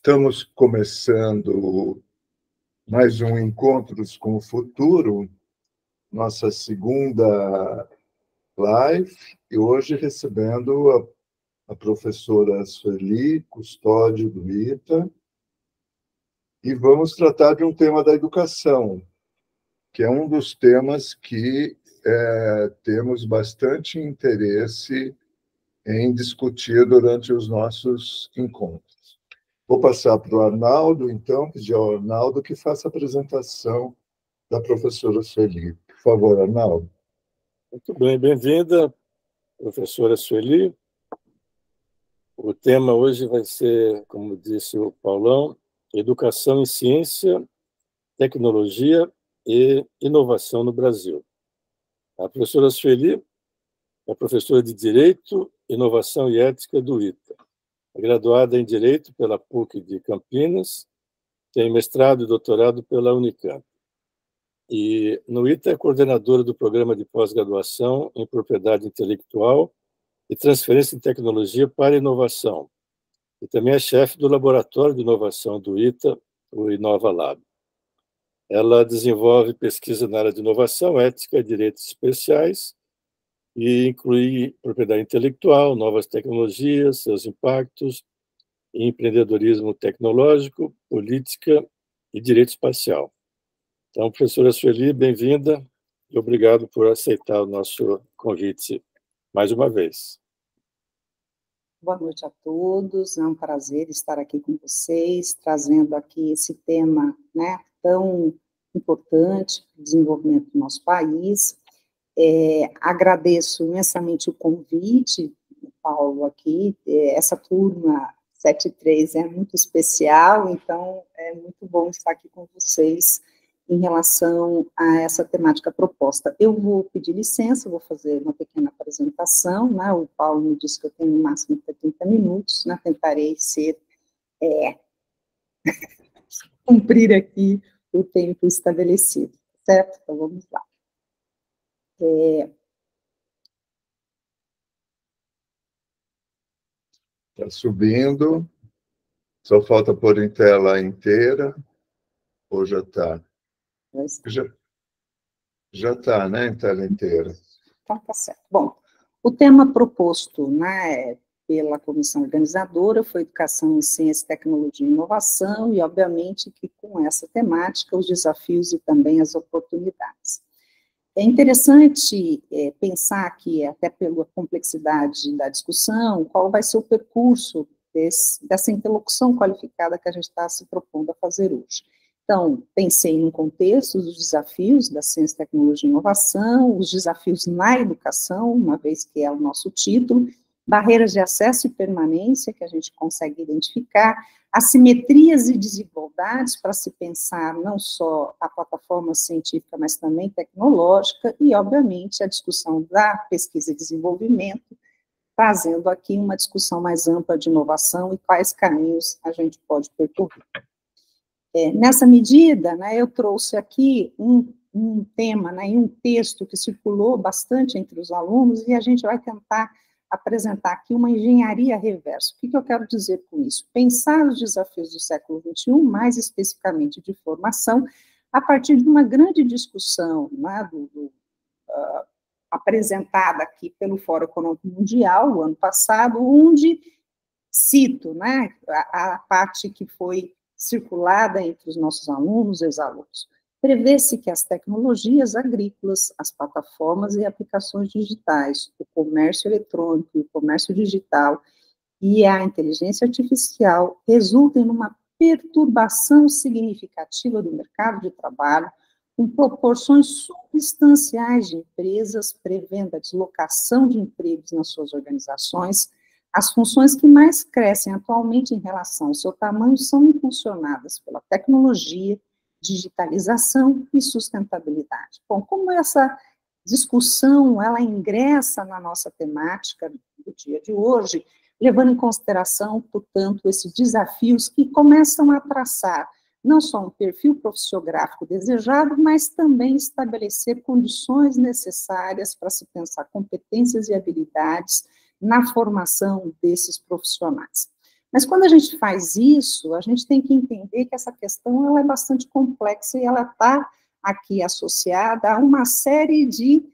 Estamos começando mais um Encontros com o Futuro, nossa segunda live, e hoje recebendo a professora Sueli Custódio do ITA, e vamos tratar de um tema da educação, que é um dos temas que temos bastante interesse em discutir durante os nossos encontros. Vou passar para o Arnaldo, então, pedir ao Arnaldo que faça a apresentação da professora Sueli. Por favor, Arnaldo. Muito bem, bem-vinda, professora Sueli. O tema hoje vai ser, como disse o Paulão, Educação em Ciência, Tecnologia e Inovação no Brasil. A professora Sueli é professora de Direito, Inovação e Ética do ITA. É graduada em Direito pela PUC de Campinas, tem mestrado e doutorado pela Unicamp. E no ITA é coordenadora do Programa de Pós-Graduação em Propriedade Intelectual e Transferência de Tecnologia para Inovação. E também é chefe do Laboratório de Inovação do ITA, o InovaLab. Ela desenvolve pesquisa na área de inovação, ética e direitos especiais, e inclui propriedade intelectual, novas tecnologias, seus impactos, empreendedorismo tecnológico, política e direito espacial. Então, professora Sueli, bem-vinda e obrigado por aceitar o nosso convite mais uma vez. Boa noite a todos, é um prazer estar aqui com vocês, trazendo aqui esse tema, né, tão importante para o desenvolvimento do nosso país. Agradeço imensamente o convite, Paulo, aqui, essa turma 73 é muito especial, então é muito bom estar aqui com vocês em relação a essa temática proposta. Eu vou pedir licença, vou fazer uma pequena apresentação, né? O Paulo me disse que eu tenho no máximo 30 minutos, né? Tentarei cumprir aqui o tempo estabelecido, certo? Então, vamos lá. Está subindo, só falta pôr em tela inteira, ou já está? Já está, né, em tela inteira. Então, tá certo. Bom, o tema proposto, né, pela comissão organizadora foi Educação em Ciência, Tecnologia e Inovação, e, obviamente, que com essa temática, os desafios e também as oportunidades. É interessante pensar aqui, até pela complexidade da discussão, qual vai ser o percurso dessa interlocução qualificada que a gente está se propondo a fazer hoje. Então, pensei no contexto dos desafios da ciência, tecnologia e inovação, os desafios na educação, uma vez que é o nosso título, barreiras de acesso e permanência, que a gente consegue identificar, assimetrias e desigualdades para se pensar não só a plataforma científica, mas também tecnológica, e, obviamente, a discussão da pesquisa e desenvolvimento, trazendo aqui uma discussão mais ampla de inovação e quais caminhos a gente pode percorrer. Nessa medida, né, eu trouxe aqui um tema, né, e um texto que circulou bastante entre os alunos, e a gente vai tentar apresentar aqui uma engenharia reversa. O que eu quero dizer com isso? Pensar os desafios do século XXI, mais especificamente de formação, a partir de uma grande discussão, né, apresentada aqui pelo Fórum Econômico Mundial, o ano passado, onde cito, né, a parte que foi circulada entre os nossos alunos e ex-alunos. Prevê-se que as tecnologias agrícolas, as plataformas e aplicações digitais, o comércio eletrônico e o comércio digital e a inteligência artificial resultem numa perturbação significativa do mercado de trabalho, com proporções substanciais de empresas, prevendo a deslocação de empregos nas suas organizações. As funções que mais crescem atualmente em relação ao seu tamanho são impulsionadas pela tecnologia, digitalização e sustentabilidade. Bom, como essa discussão, ela ingressa na nossa temática do dia de hoje, levando em consideração, portanto, esses desafios que começam a traçar não só um perfil profissiográfico desejado, mas também estabelecer condições necessárias para se pensar competências e habilidades na formação desses profissionais. Mas quando a gente faz isso, a gente tem que entender que essa questão ela é bastante complexa e ela está aqui associada a uma série de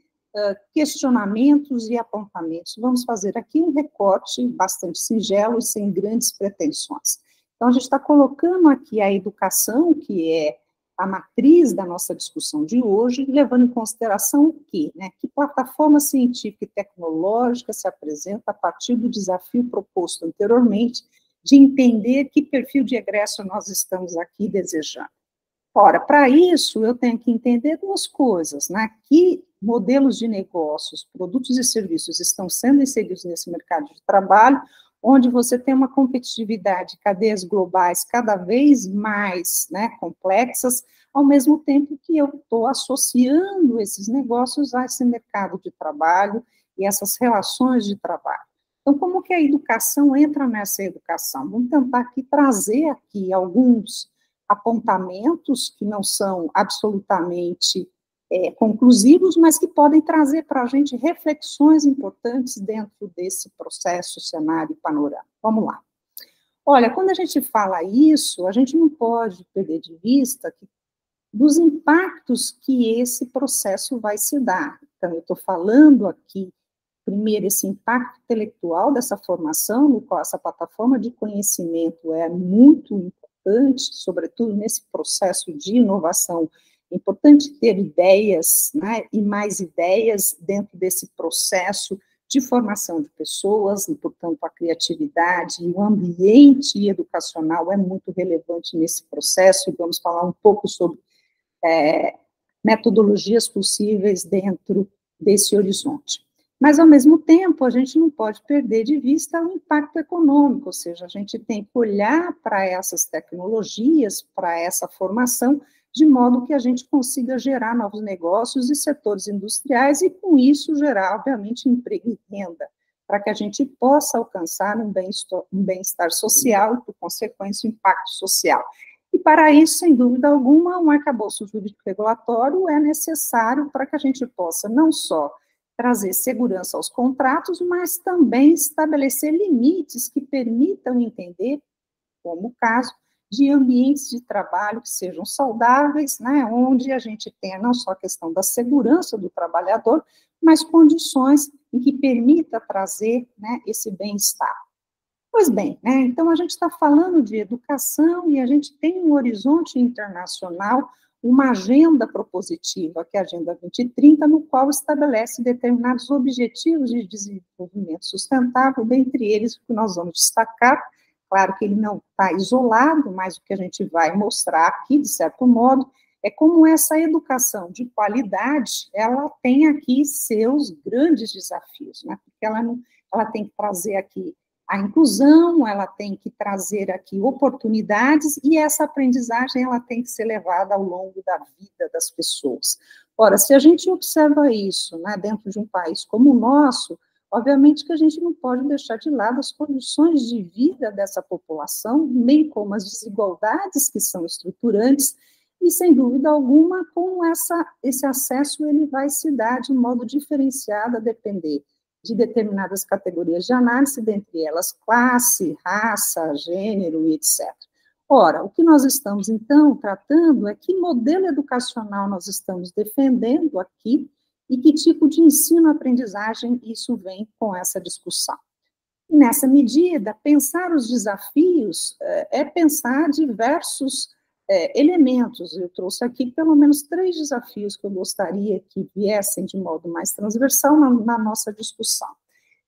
questionamentos e apontamentos. Vamos fazer aqui um recorte bastante singelo e sem grandes pretensões. Então, a gente está colocando aqui a educação, que é a matriz da nossa discussão de hoje, levando em consideração o quê? Né? Que plataforma científica e tecnológica se apresenta a partir do desafio proposto anteriormente de entender que perfil de egresso nós estamos aqui desejando. Ora, para isso, eu tenho que entender duas coisas, né? Que modelos de negócios, produtos e serviços estão sendo inseridos nesse mercado de trabalho, onde você tem uma competitividade, cadeias globais cada vez mais, né, complexas, ao mesmo tempo que eu estou associando esses negócios a esse mercado de trabalho e essas relações de trabalho. Então, como que a educação entra nessa educação? Vamos tentar aqui trazer aqui alguns apontamentos que não são absolutamente conclusivos, mas que podem trazer para a gente reflexões importantes dentro desse processo, cenário e panorama. Vamos lá. Olha, quando a gente fala isso, a gente não pode perder de vista dos impactos que esse processo vai se dar. Então, eu estou falando aqui, primeiro, esse impacto intelectual dessa formação, no qual essa plataforma de conhecimento é muito importante, sobretudo nesse processo de inovação. É importante ter ideias, né, e mais ideias dentro desse processo de formação de pessoas, e, portanto, a criatividade e o ambiente educacional é muito relevante nesse processo, e vamos falar um pouco sobre metodologias possíveis dentro desse horizonte. Mas, ao mesmo tempo, a gente não pode perder de vista o impacto econômico, ou seja, a gente tem que olhar para essas tecnologias, para essa formação, de modo que a gente consiga gerar novos negócios e setores industriais e, com isso, gerar, obviamente, emprego e renda, para que a gente possa alcançar um bem-estar social e, por consequência, um impacto social. E, para isso, sem dúvida alguma, um arcabouço jurídico regulatório é necessário para que a gente possa não só trazer segurança aos contratos, mas também estabelecer limites que permitam entender, como o caso, de ambientes de trabalho que sejam saudáveis, né, onde a gente tenha não só a questão da segurança do trabalhador, mas condições em que permita trazer, né, esse bem-estar. Pois bem, né, então a gente está falando de educação e a gente tem um horizonte internacional, uma agenda propositiva, que é a Agenda 2030, no qual estabelece determinados objetivos de desenvolvimento sustentável, dentre eles o que nós vamos destacar. Claro que ele não está isolado, mas o que a gente vai mostrar aqui, de certo modo, é como essa educação de qualidade, ela tem aqui seus grandes desafios, né? Porque ela tem que trazer aqui a inclusão, ela tem que trazer aqui oportunidades, e essa aprendizagem, ela tem que ser levada ao longo da vida das pessoas. Ora, se a gente observa isso, né, dentro de um país como o nosso, obviamente que a gente não pode deixar de lado as condições de vida dessa população, bem como as desigualdades que são estruturantes, e, sem dúvida alguma, como esse acesso ele vai se dar de modo diferenciado a depender de determinadas categorias de análise, dentre elas classe, raça, gênero e etc. Ora, o que nós estamos, então, tratando é que modelo educacional nós estamos defendendo aqui, e que tipo de ensino-aprendizagem isso vem com essa discussão. E, nessa medida, pensar os desafios é pensar diversos elementos. Eu trouxe aqui pelo menos 3 desafios que eu gostaria que viessem de modo mais transversal na nossa discussão.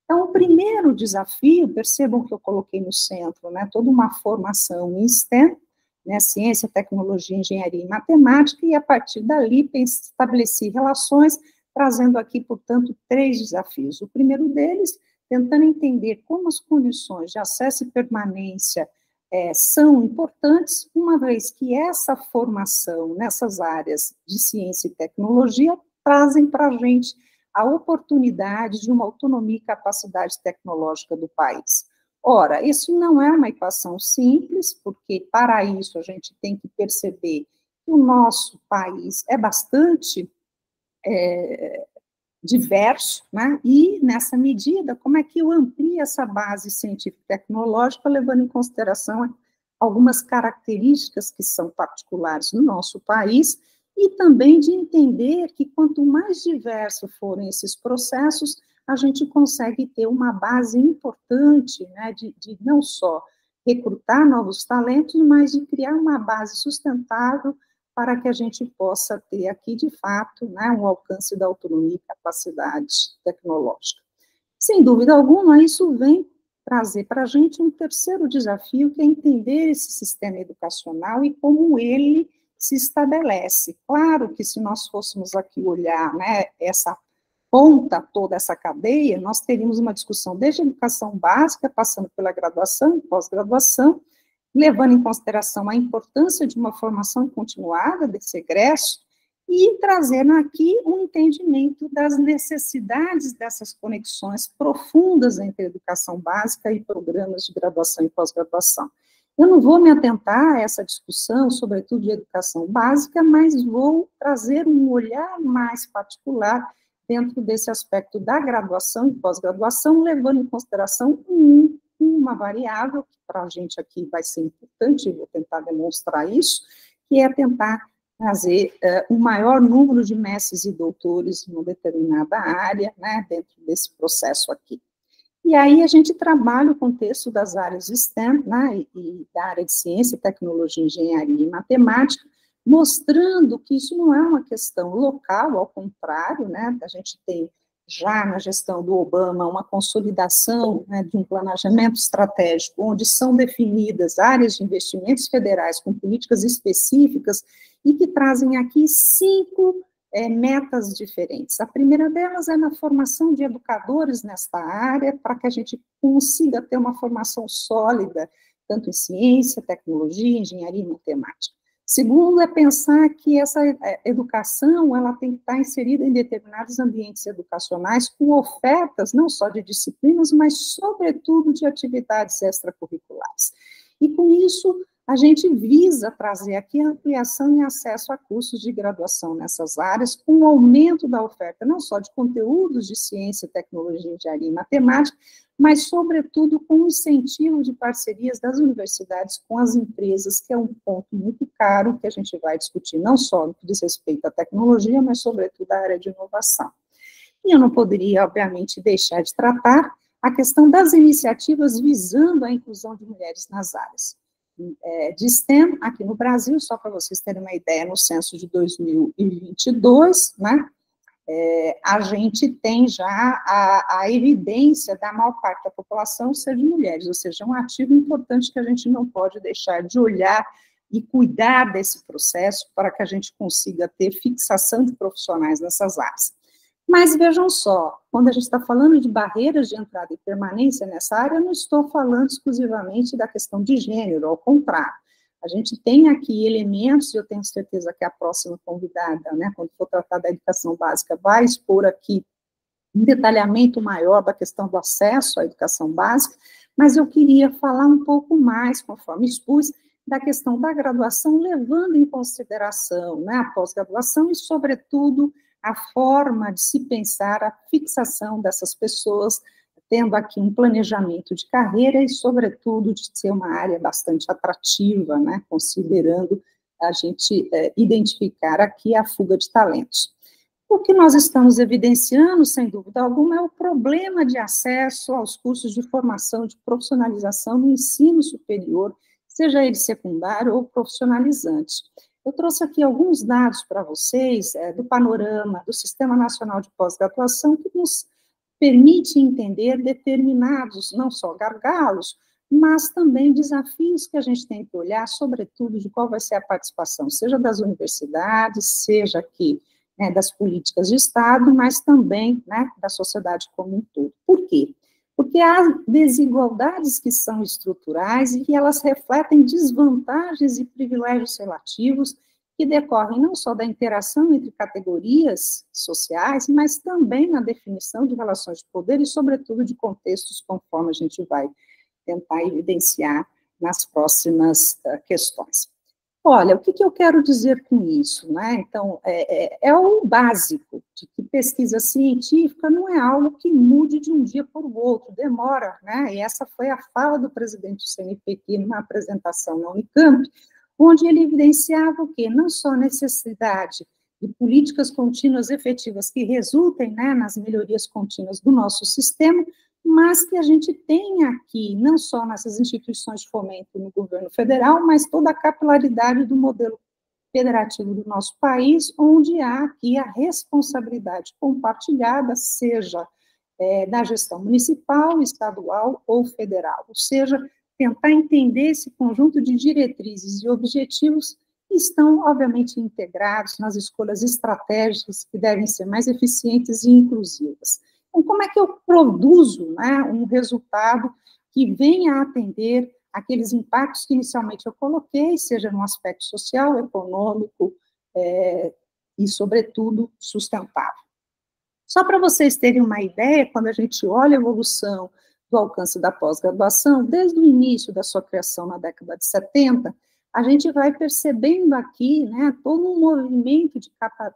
Então, o primeiro desafio, percebam que eu coloquei no centro, né, toda uma formação em STEM, né, ciência, tecnologia, engenharia e matemática, e a partir dali estabeleci relações, trazendo aqui, portanto, 3 desafios. O primeiro deles, tentando entender como as condições de acesso e permanência são importantes, uma vez que essa formação nessas áreas de ciência e tecnologia trazem para a gente a oportunidade de uma autonomia e capacidade tecnológica do país. Ora, isso não é uma equação simples, porque para isso a gente tem que perceber que o nosso país é bastante diverso, né? E, nessa medida, como é que eu amplio essa base científico-tecnológica, levando em consideração algumas características que são particulares no nosso país, e também de entender que quanto mais diversos forem esses processos, a gente consegue ter uma base importante, né, de não só recrutar novos talentos, mas de criar uma base sustentável para que a gente possa ter aqui, de fato, né, um alcance da autonomia e capacidade tecnológica. Sem dúvida alguma, isso vem trazer para a gente um terceiro desafio, que é entender esse sistema educacional e como ele se estabelece. Claro que se nós fôssemos aqui olhar, né, essa ponta, toda essa cadeia, nós teríamos uma discussão desde a educação básica, passando pela graduação e pós-graduação, levando em consideração a importância de uma formação continuada desse egresso, e trazendo aqui um entendimento das necessidades dessas conexões profundas entre a educação básica e programas de graduação e pós-graduação. Eu não vou me atentar a essa discussão, sobretudo de educação básica, mas vou trazer um olhar mais particular dentro desse aspecto da graduação e pós-graduação, levando em consideração uma variável, que para a gente aqui vai ser importante, vou tentar demonstrar isso, que é tentar trazer um maior número de mestres e doutores em uma determinada área, né, dentro desse processo aqui. E aí a gente trabalha o contexto das áreas STEM, né, e da área de ciência, tecnologia, engenharia e matemática, mostrando que isso não é uma questão local, ao contrário, né, a gente tem já na gestão do Obama uma consolidação, né, de um planejamento estratégico, onde são definidas áreas de investimentos federais com políticas específicas e que trazem aqui 5 metas diferentes. A primeira delas é na formação de educadores nesta área, para que a gente consiga ter uma formação sólida, tanto em ciência, tecnologia, engenharia e matemática. Segundo, é pensar que essa educação ela tem que estar inserida em determinados ambientes educacionais com ofertas não só de disciplinas, mas, sobretudo, de atividades extracurriculares. E, com isso, a gente visa trazer aqui a ampliação e acesso a cursos de graduação nessas áreas, com o aumento da oferta, não só de conteúdos de ciência, tecnologia, engenharia e matemática, mas, sobretudo, com o incentivo de parcerias das universidades com as empresas, que é um ponto muito caro que a gente vai discutir, não só no que diz respeito à tecnologia, mas, sobretudo, à área de inovação. E eu não poderia, obviamente, deixar de tratar a questão das iniciativas visando a inclusão de mulheres nas áreas de STEM, aqui no Brasil, só para vocês terem uma ideia, no censo de 2022, né, a gente tem já a evidência da maior parte da população ser de mulheres, ou seja, um ativo importante que a gente não pode deixar de olhar e cuidar desse processo para que a gente consiga ter fixação de profissionais nessas áreas. Mas vejam só, quando a gente está falando de barreiras de entrada e permanência nessa área, eu não estou falando exclusivamente da questão de gênero, ao contrário. A gente tem aqui elementos, eu tenho certeza que a próxima convidada, né, quando for tratar da educação básica, vai expor aqui um detalhamento maior da questão do acesso à educação básica, mas eu queria falar um pouco mais, conforme expus, da questão da graduação, levando em consideração, né, a pós-graduação e, sobretudo, a forma de se pensar a fixação dessas pessoas, tendo aqui um planejamento de carreira e, sobretudo, de ser uma área bastante atrativa, né, considerando a gente identificar aqui a fuga de talentos. O que nós estamos evidenciando, sem dúvida alguma, é o problema de acesso aos cursos de formação, de profissionalização no ensino superior, seja ele secundário ou profissionalizante. Eu trouxe aqui alguns dados para vocês do panorama do Sistema Nacional de Pós-Graduação, que nos permite entender determinados, não só gargalos, mas também desafios que a gente tem que olhar, sobretudo, de qual vai ser a participação, seja das universidades, seja aqui, né, das políticas de Estado, mas também, né, da sociedade como um todo. Por quê? Porque há desigualdades que são estruturais e que elas refletem desvantagens e privilégios relativos que decorrem não só da interação entre categorias sociais, mas também na definição de relações de poder e, sobretudo, de contextos, conforme a gente vai tentar evidenciar nas próximas questões. Olha, o que eu quero dizer com isso, né? Então, é o básico, de que pesquisa científica não é algo que mude de um dia para o outro, demora, né? E essa foi a fala do presidente do CNPq numa apresentação na Unicamp, onde ele evidenciava o quê? Não só a necessidade de políticas contínuas efetivas que resultem, né, nas melhorias contínuas do nosso sistema, mas que a gente tenha aqui, não só nessas instituições de fomento no governo federal, mas toda a capilaridade do modelo federativo do nosso país, onde há aqui a responsabilidade compartilhada, seja da gestão municipal, estadual ou federal, ou seja, tentar entender esse conjunto de diretrizes e objetivos que estão, obviamente, integrados nas escolhas estratégicas que devem ser mais eficientes e inclusivas. Então, como é que eu produzo, né, um resultado que venha a atender aqueles impactos que inicialmente eu coloquei, seja no aspecto social, econômico e, sobretudo, sustentável? Só para vocês terem uma ideia, quando a gente olha a evolução do alcance da pós-graduação, desde o início da sua criação na década de 70, a gente vai percebendo aqui, né, todo um movimento de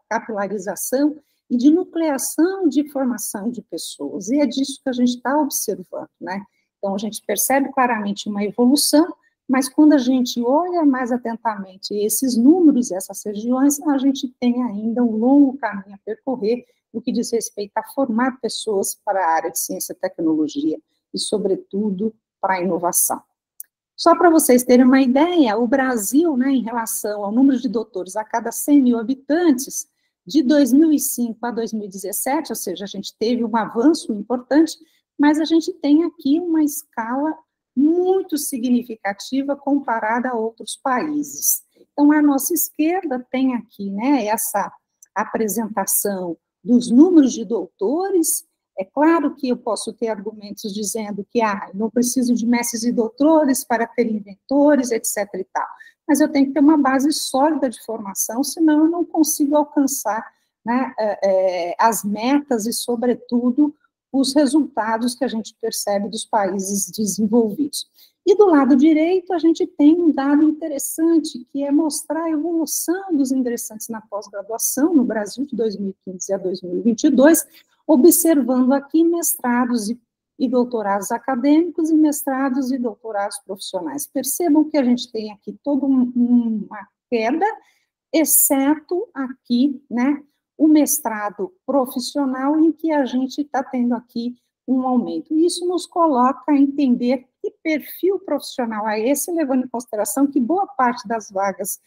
capilarização e de nucleação de formação de pessoas, e é disso que a gente está observando, né? Então, a gente percebe claramente uma evolução, mas quando a gente olha mais atentamente esses números, essas regiões, a gente tem ainda um longo caminho a percorrer no que diz respeito a formar pessoas para a área de ciência e tecnologia, e, sobretudo, para a inovação. Só para vocês terem uma ideia, o Brasil, né, em relação ao número de doutores a cada 100 mil habitantes, de 2005 a 2017, ou seja, a gente teve um avanço importante, mas a gente tem aqui uma escala muito significativa comparada a outros países. Então, a nossa esquerda tem aqui, né, essa apresentação dos números de doutores. É claro que eu posso ter argumentos dizendo que não preciso de mestres e doutores para ter inventores, etc. e tal, mas eu tenho que ter uma base sólida de formação, senão eu não consigo alcançar, né, as metas e, sobretudo, os resultados que a gente percebe dos países desenvolvidos. E do lado direito, a gente tem um dado interessante, que é mostrar a evolução dos ingressantes na pós-graduação no Brasil de 2015 a 2022, observando aqui mestrados e doutorados acadêmicos e mestrados e doutorados profissionais. Percebam que a gente tem aqui toda uma queda, exceto aqui, né, o mestrado profissional, em que a gente está tendo aqui um aumento. Isso nos coloca a entender que perfil profissional é esse, levando em consideração que boa parte das vagas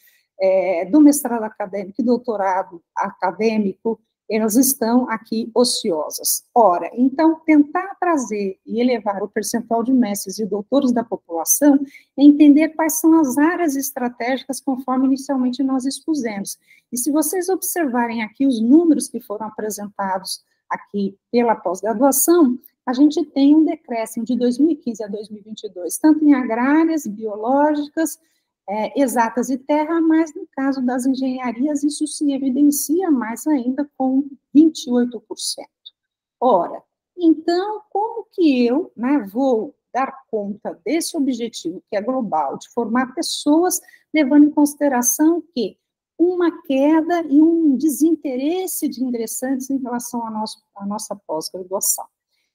do mestrado acadêmico e doutorado acadêmico, elas estão aqui ociosas. Ora, então, tentar trazer e elevar o percentual de mestres e doutores da população é entender quais são as áreas estratégicas conforme inicialmente nós expusemos. E se vocês observarem aqui os números que foram apresentados aqui pela pós-graduação, a gente tem um decréscimo de 2015 a 2022, tanto em agrárias, biológicas, exatas e terra, mas no caso das engenharias, isso se evidencia mais ainda com 28%. Ora, então, como que eu, né, vou dar conta desse objetivo, que é global, de formar pessoas, levando em consideração que uma queda e um desinteresse de ingressantes em relação à nossa pós-graduação?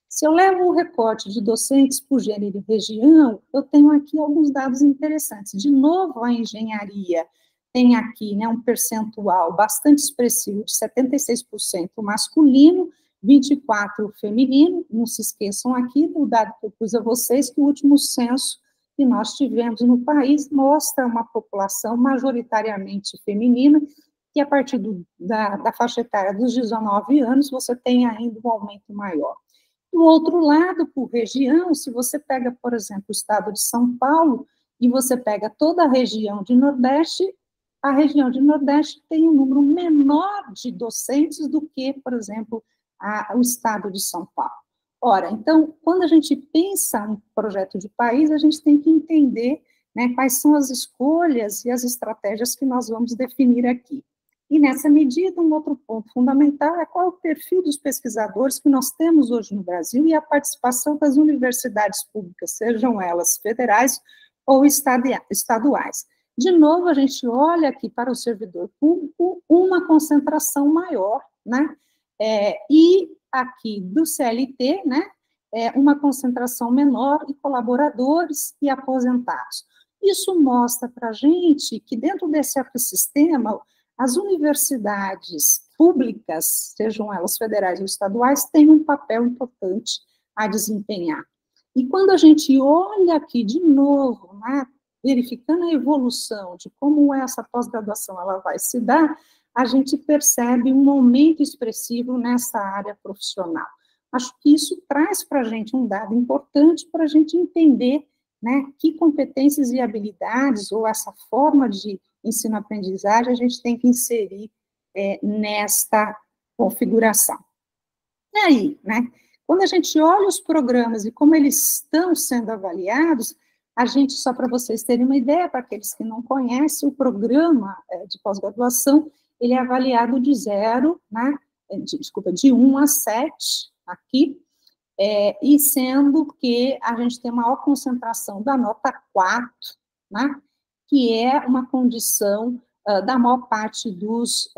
Se eu levo o recorte de docentes por gênero e região, eu tenho aqui alguns dados interessantes. De novo, a engenharia tem aqui, né, um percentual bastante expressivo de 76% masculino, 24% feminino. Não se esqueçam aqui do dado que eu pus a vocês, que o último censo que nós tivemos no país mostra uma população majoritariamente feminina, que a partir da faixa etária dos 19 anos, você tem ainda um aumento maior. Do outro lado, por região, se você pega, por exemplo, o estado de São Paulo, e você pega toda a região de Nordeste, a região de Nordeste tem um número menor de docentes do que, por exemplo, o estado de São Paulo. Ora, então, quando a gente pensa um projeto de país, a gente tem que entender, né, quais são as escolhas e as estratégias que nós vamos definir aqui. E, nessa medida, um outro ponto fundamental é qual é o perfil dos pesquisadores que nós temos hoje no Brasil e a participação das universidades públicas, sejam elas federais ou estaduais. De novo, a gente olha aqui para o servidor público uma concentração maior, né? E aqui do CLT, né? Uma concentração menor em colaboradores e aposentados. Isso mostra para a gente que dentro desse ecossistema, as universidades públicas, sejam elas federais ou estaduais, têm um papel importante a desempenhar. E quando a gente olha aqui de novo, né, verificando a evolução de como essa pós-graduação ela vai se dar, a gente percebe um aumento expressivo nessa área profissional. Acho que isso traz para a gente um dado importante para a gente entender, né, que competências e habilidades, ou essa forma de ensino-aprendizagem, a gente tem que inserir nesta configuração. E aí, né, quando a gente olha os programas e como eles estão sendo avaliados, a gente, só para vocês terem uma ideia, para aqueles que não conhecem, o programa de pós-graduação, ele é avaliado de 0, né, de 1 a 7, aqui, e sendo que a gente tem maior concentração da nota 4, né, que é uma condição da maior parte dos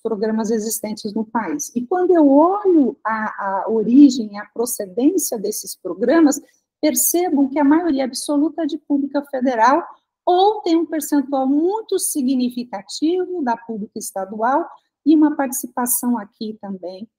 programas existentes no país. E quando eu olho a origem, a procedência desses programas, percebam que a maioria absoluta é de pública federal, ou tem um percentual muito significativo da pública estadual, e uma participação aqui também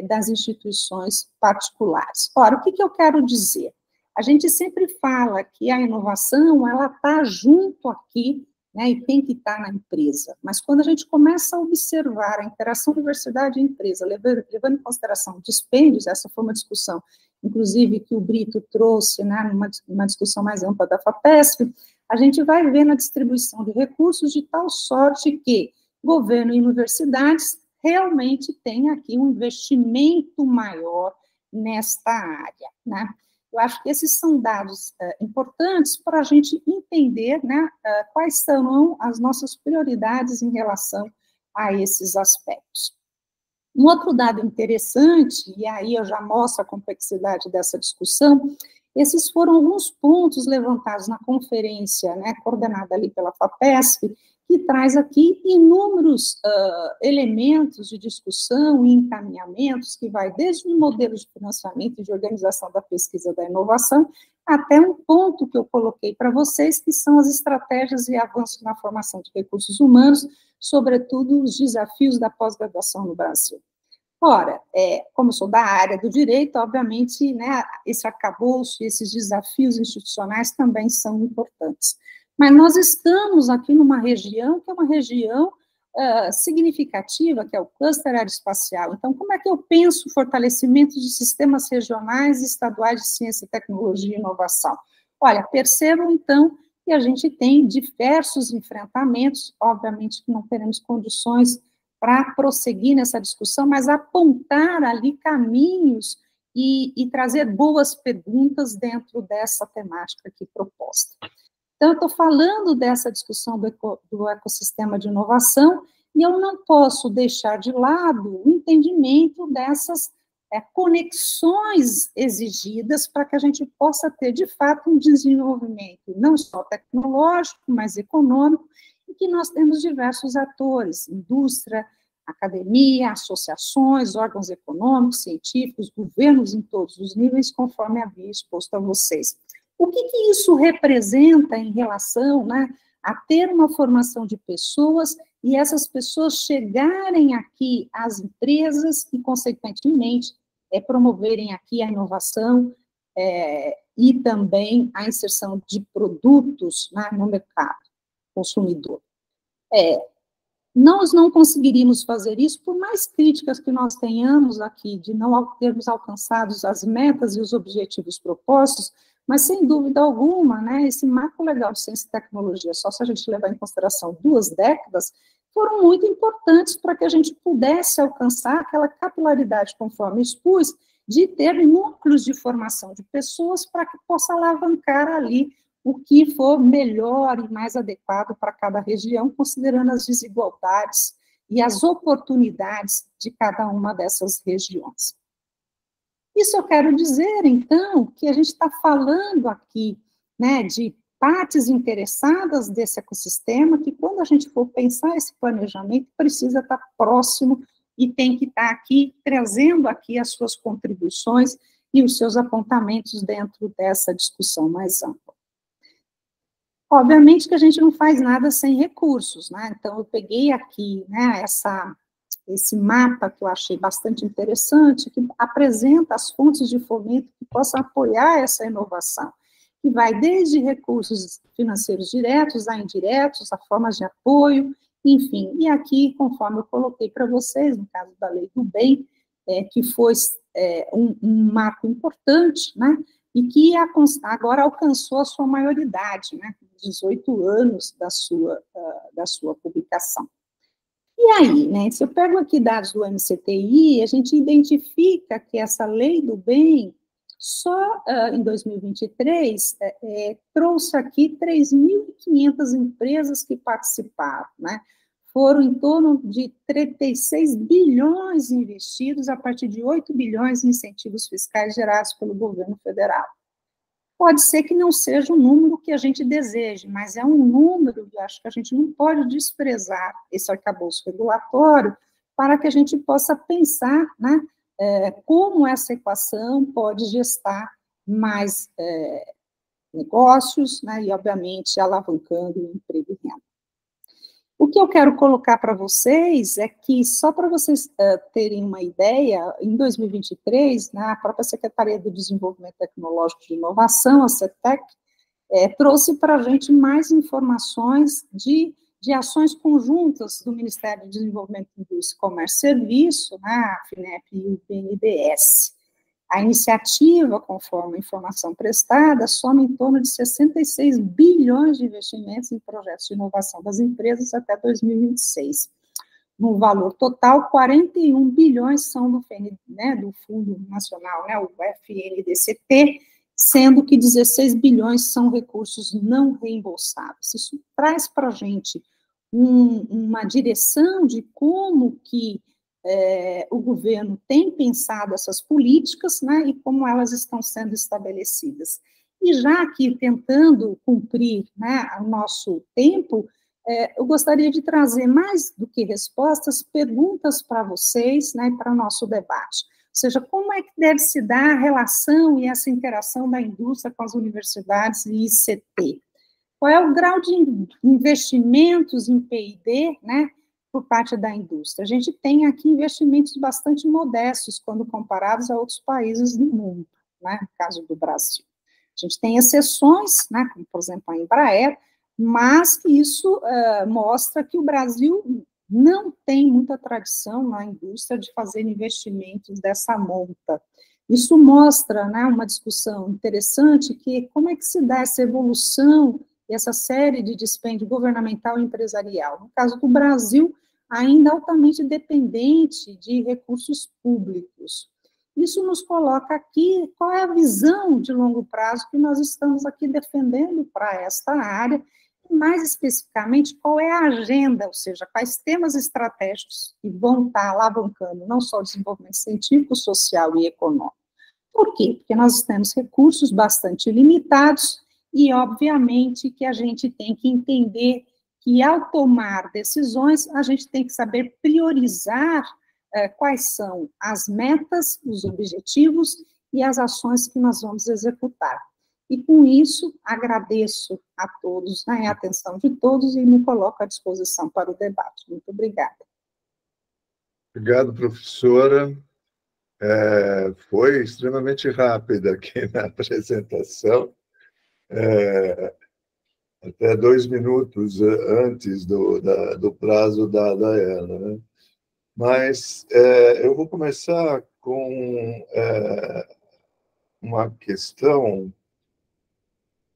das instituições particulares. Ora, o que eu quero dizer? A gente sempre fala que a inovação, ela está junto aqui, né, e tem que estar na empresa, mas quando a gente começa a observar a interação universidade e empresa, levando em consideração dispêndios, essa foi uma discussão, inclusive, que o Brito trouxe, né, numa discussão mais ampla da FAPESP, a gente vai ver na distribuição de recursos de tal sorte que governo e universidades realmente têm aqui um investimento maior nesta área, né? Eu acho que esses são dados importantes para a gente entender, né, quais são as nossas prioridades em relação a esses aspectos. Um outro dado interessante, e aí eu já mostro a complexidade dessa discussão, esses foram alguns pontos levantados na conferência, né, coordenada ali pela FAPESP, que traz aqui inúmeros elementos de discussão e encaminhamentos, que vai desde o modelo de financiamento e de organização da pesquisa da inovação, até um ponto que eu coloquei para vocês, que são as estratégias e avanços na formação de recursos humanos, sobretudo os desafios da pós-graduação no Brasil. Ora, como eu sou da área do direito, obviamente, né, esse arcabouço, esses desafios institucionais também são importantes. Mas nós estamos aqui numa região que é uma região significativa, que é o cluster aeroespacial. Então, como é que eu penso o fortalecimento de sistemas regionais e estaduais de ciência, tecnologia e inovação? Olha, percebam, então, que a gente tem diversos enfrentamentos, obviamente que não teremos condições para prosseguir nessa discussão, mas apontar ali caminhos e trazer boas perguntas dentro dessa temática aqui proposta. Então, eu estou falando dessa discussão do ecossistema de inovação, e eu não posso deixar de lado o entendimento dessas conexões exigidas para que a gente possa ter, de fato, um desenvolvimento não só tecnológico, mas econômico, e que nós temos diversos atores, indústria, academia, associações, órgãos econômicos, científicos, governos em todos os níveis, conforme havia exposto a vocês. O que isso representa em relação, né, a ter uma formação de pessoas e essas pessoas chegarem aqui às empresas e, consequentemente, promoverem aqui a inovação e também a inserção de produtos, né, no mercado consumidor. Nós não conseguiríamos fazer isso, por mais críticas que nós tenhamos aqui, de não termos alcançado as metas e os objetivos propostos, mas, sem dúvida alguma, né, esse marco legal de ciência e tecnologia, só se a gente levar em consideração 2 décadas, foram muito importantes para que a gente pudesse alcançar aquela capilaridade, conforme expus, de ter núcleos de formação de pessoas para que possa alavancar ali o que for melhor e mais adequado para cada região, considerando as desigualdades e as oportunidades de cada uma dessas regiões. Isso eu quero dizer, então, que a gente está falando aqui, né, de partes interessadas desse ecossistema, que quando a gente for pensar esse planejamento, precisa estar próximo e tem que estar aqui, trazendo aqui as suas contribuições e os seus apontamentos dentro dessa discussão mais ampla. Obviamente que a gente não faz nada sem recursos, né? Então, eu peguei aqui, né, esse mapa que eu achei bastante interessante, que apresenta as fontes de fomento que possam apoiar essa inovação, que vai desde recursos financeiros diretos a indiretos, a formas de apoio, enfim. E aqui, conforme eu coloquei para vocês, no caso da Lei do Bem, que foi um marco importante, né, e que agora alcançou a sua maioridade, né, 18 anos da sua publicação. E aí, né, se eu pego aqui dados do MCTI, a gente identifica que essa Lei do Bem, só em 2023, trouxe aqui 3.500 empresas que participaram, né? Foram em torno de 36 bilhões investidos a partir de 8 bilhões em incentivos fiscais gerados pelo governo federal. Pode ser que não seja o número que a gente deseje, mas é um número, eu acho que a gente não pode desprezar esse arcabouço regulatório para que a gente possa pensar, né, como essa equação pode gestar mais negócios, né, e, obviamente, alavancando o emprego e renda. O que eu quero colocar para vocês é que, só para vocês terem uma ideia, em 2023, né, a própria Secretaria do Desenvolvimento Tecnológico e de Inovação, a CETEC, trouxe para a gente mais informações de ações conjuntas do Ministério do Desenvolvimento, Indústria, Comércio e Serviço, né, a FINEP e o BNDES. A iniciativa, conforme a informação prestada, soma em torno de 66 bilhões de investimentos em projetos de inovação das empresas até 2026. No valor total, 41 bilhões são do Fundo Nacional, né, o FNDCT, sendo que 16 bilhões são recursos não reembolsáveis. Isso traz para a gente uma direção de como que o governo tem pensado essas políticas, né, e como elas estão sendo estabelecidas. E já aqui, tentando cumprir, né, o nosso tempo, eu gostaria de trazer, mais do que respostas, perguntas para vocês, né, para o nosso debate. Ou seja, como é que deve se dar a relação e essa interação da indústria com as universidades e ICT? Qual é o grau de investimentos em P&D, né, por parte da indústria? A gente tem aqui investimentos bastante modestos quando comparados a outros países do mundo, né, no caso do Brasil. A gente tem exceções, né, como, por exemplo, a Embraer, mas isso mostra que o Brasil não tem muita tradição na indústria de fazer investimentos dessa monta. Isso mostra, né, uma discussão interessante, que como é que se dá essa evolução, essa série de dispêndio governamental e empresarial. No caso do Brasil, ainda altamente dependente de recursos públicos. Isso nos coloca aqui qual é a visão de longo prazo que nós estamos aqui defendendo para esta área, e mais especificamente, qual é a agenda, ou seja, quais temas estratégicos que vão estar alavancando não só o desenvolvimento científico, social e econômico. Por quê? Porque nós temos recursos bastante limitados e, obviamente, que a gente tem que entender que, ao tomar decisões, a gente tem que saber priorizar quais são as metas, os objetivos e as ações que nós vamos executar. E, com isso, agradeço a todos, né, a atenção de todos, e me coloco à disposição para o debate. Muito obrigada. Obrigado, professora. Foi extremamente rápida aqui na apresentação. Até 2 minutos antes do prazo dado a ela, né? Mas eu vou começar com uma questão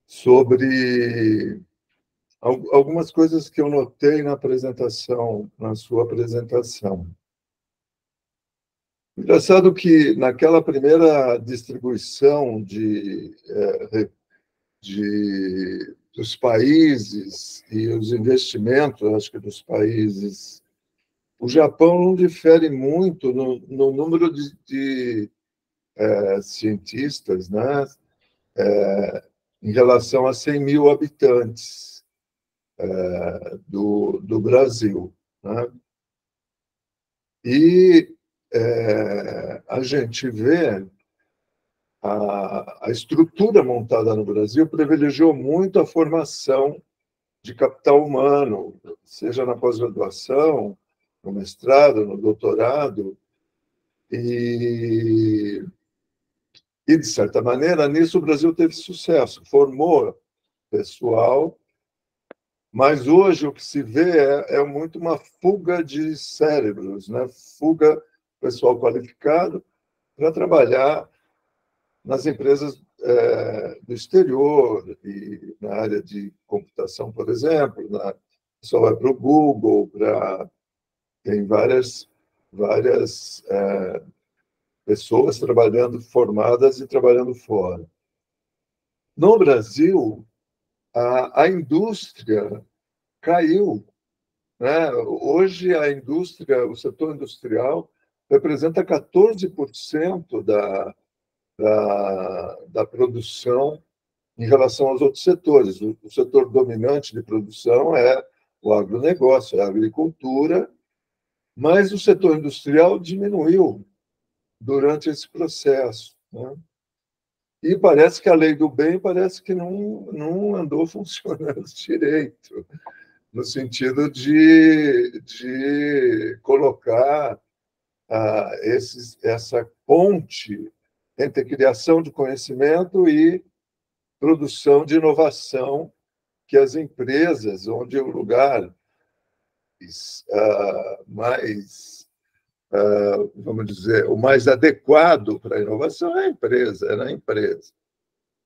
sobre algumas coisas que eu notei na sua apresentação. Engraçado que, naquela primeira distribuição dos países e os investimentos, acho que dos países, o Japão não difere muito no número de cientistas, né, em relação a 100 mil habitantes do Brasil, né? E a gente vê a estrutura montada no Brasil privilegiou muito a formação de capital humano, seja na pós-graduação, no mestrado, no doutorado, e, de certa maneira, nisso o Brasil teve sucesso, formou pessoal, mas hoje o que se vê é muito uma fuga de cérebros, né? Fuga pessoal qualificado para trabalhar nas empresas do exterior, e na área de computação, por exemplo, o pessoal vai para o Google, tem várias pessoas trabalhando, formadas e trabalhando fora. No Brasil, a indústria caiu, né? Hoje, a indústria, o setor industrial, representa 14% da produção em relação aos outros setores. O setor dominante de produção é o agronegócio, é a agricultura, mas o setor industrial diminuiu durante esse processo, né? E parece que a lei do bem parece que não andou funcionando direito, no sentido de colocar essa ponte entre criação de conhecimento e produção de inovação, que as empresas, onde o lugar mais, vamos dizer, o mais adequado para a inovação é a empresa, é na empresa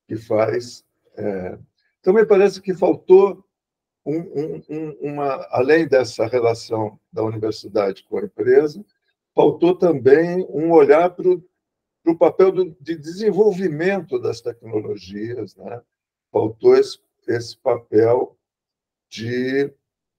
que faz. Então, me parece que faltou além dessa relação da universidade com a empresa, faltou também um olhar para o papel de desenvolvimento das tecnologias, né? Faltou esse papel de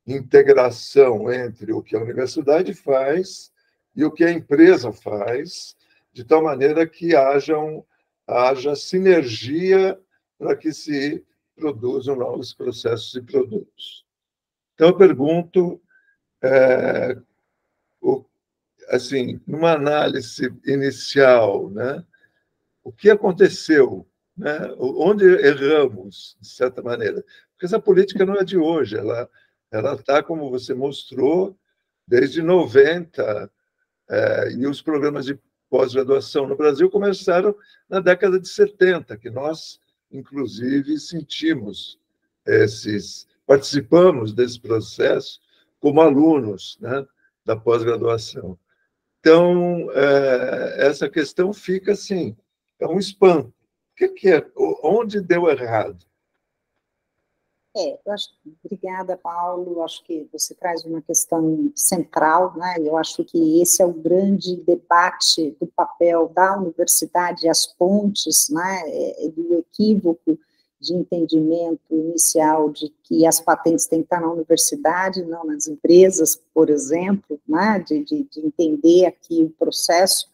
integração entre o que a universidade faz e o que a empresa faz, de tal maneira que haja sinergia para que se produzam novos processos e produtos. Então, eu pergunto, assim, numa análise inicial, né, o que aconteceu, né, onde erramos, de certa maneira? Porque essa política não é de hoje, ela está, como você mostrou, desde 90, e os programas de pós-graduação no Brasil começaram na década de 70, que nós, inclusive, participamos desse processo como alunos, né, da pós-graduação. Então, essa questão fica assim, é um espanto. O que é? Onde deu errado? Eu acho, obrigada, Paulo. Eu acho que você traz uma questão central, né? Eu acho que esse é o grande debate do papel da universidade, as pontes, né? Do equívoco de entendimento inicial de que as patentes têm que estar na universidade, não nas empresas, por exemplo, né? De entender aqui o processo.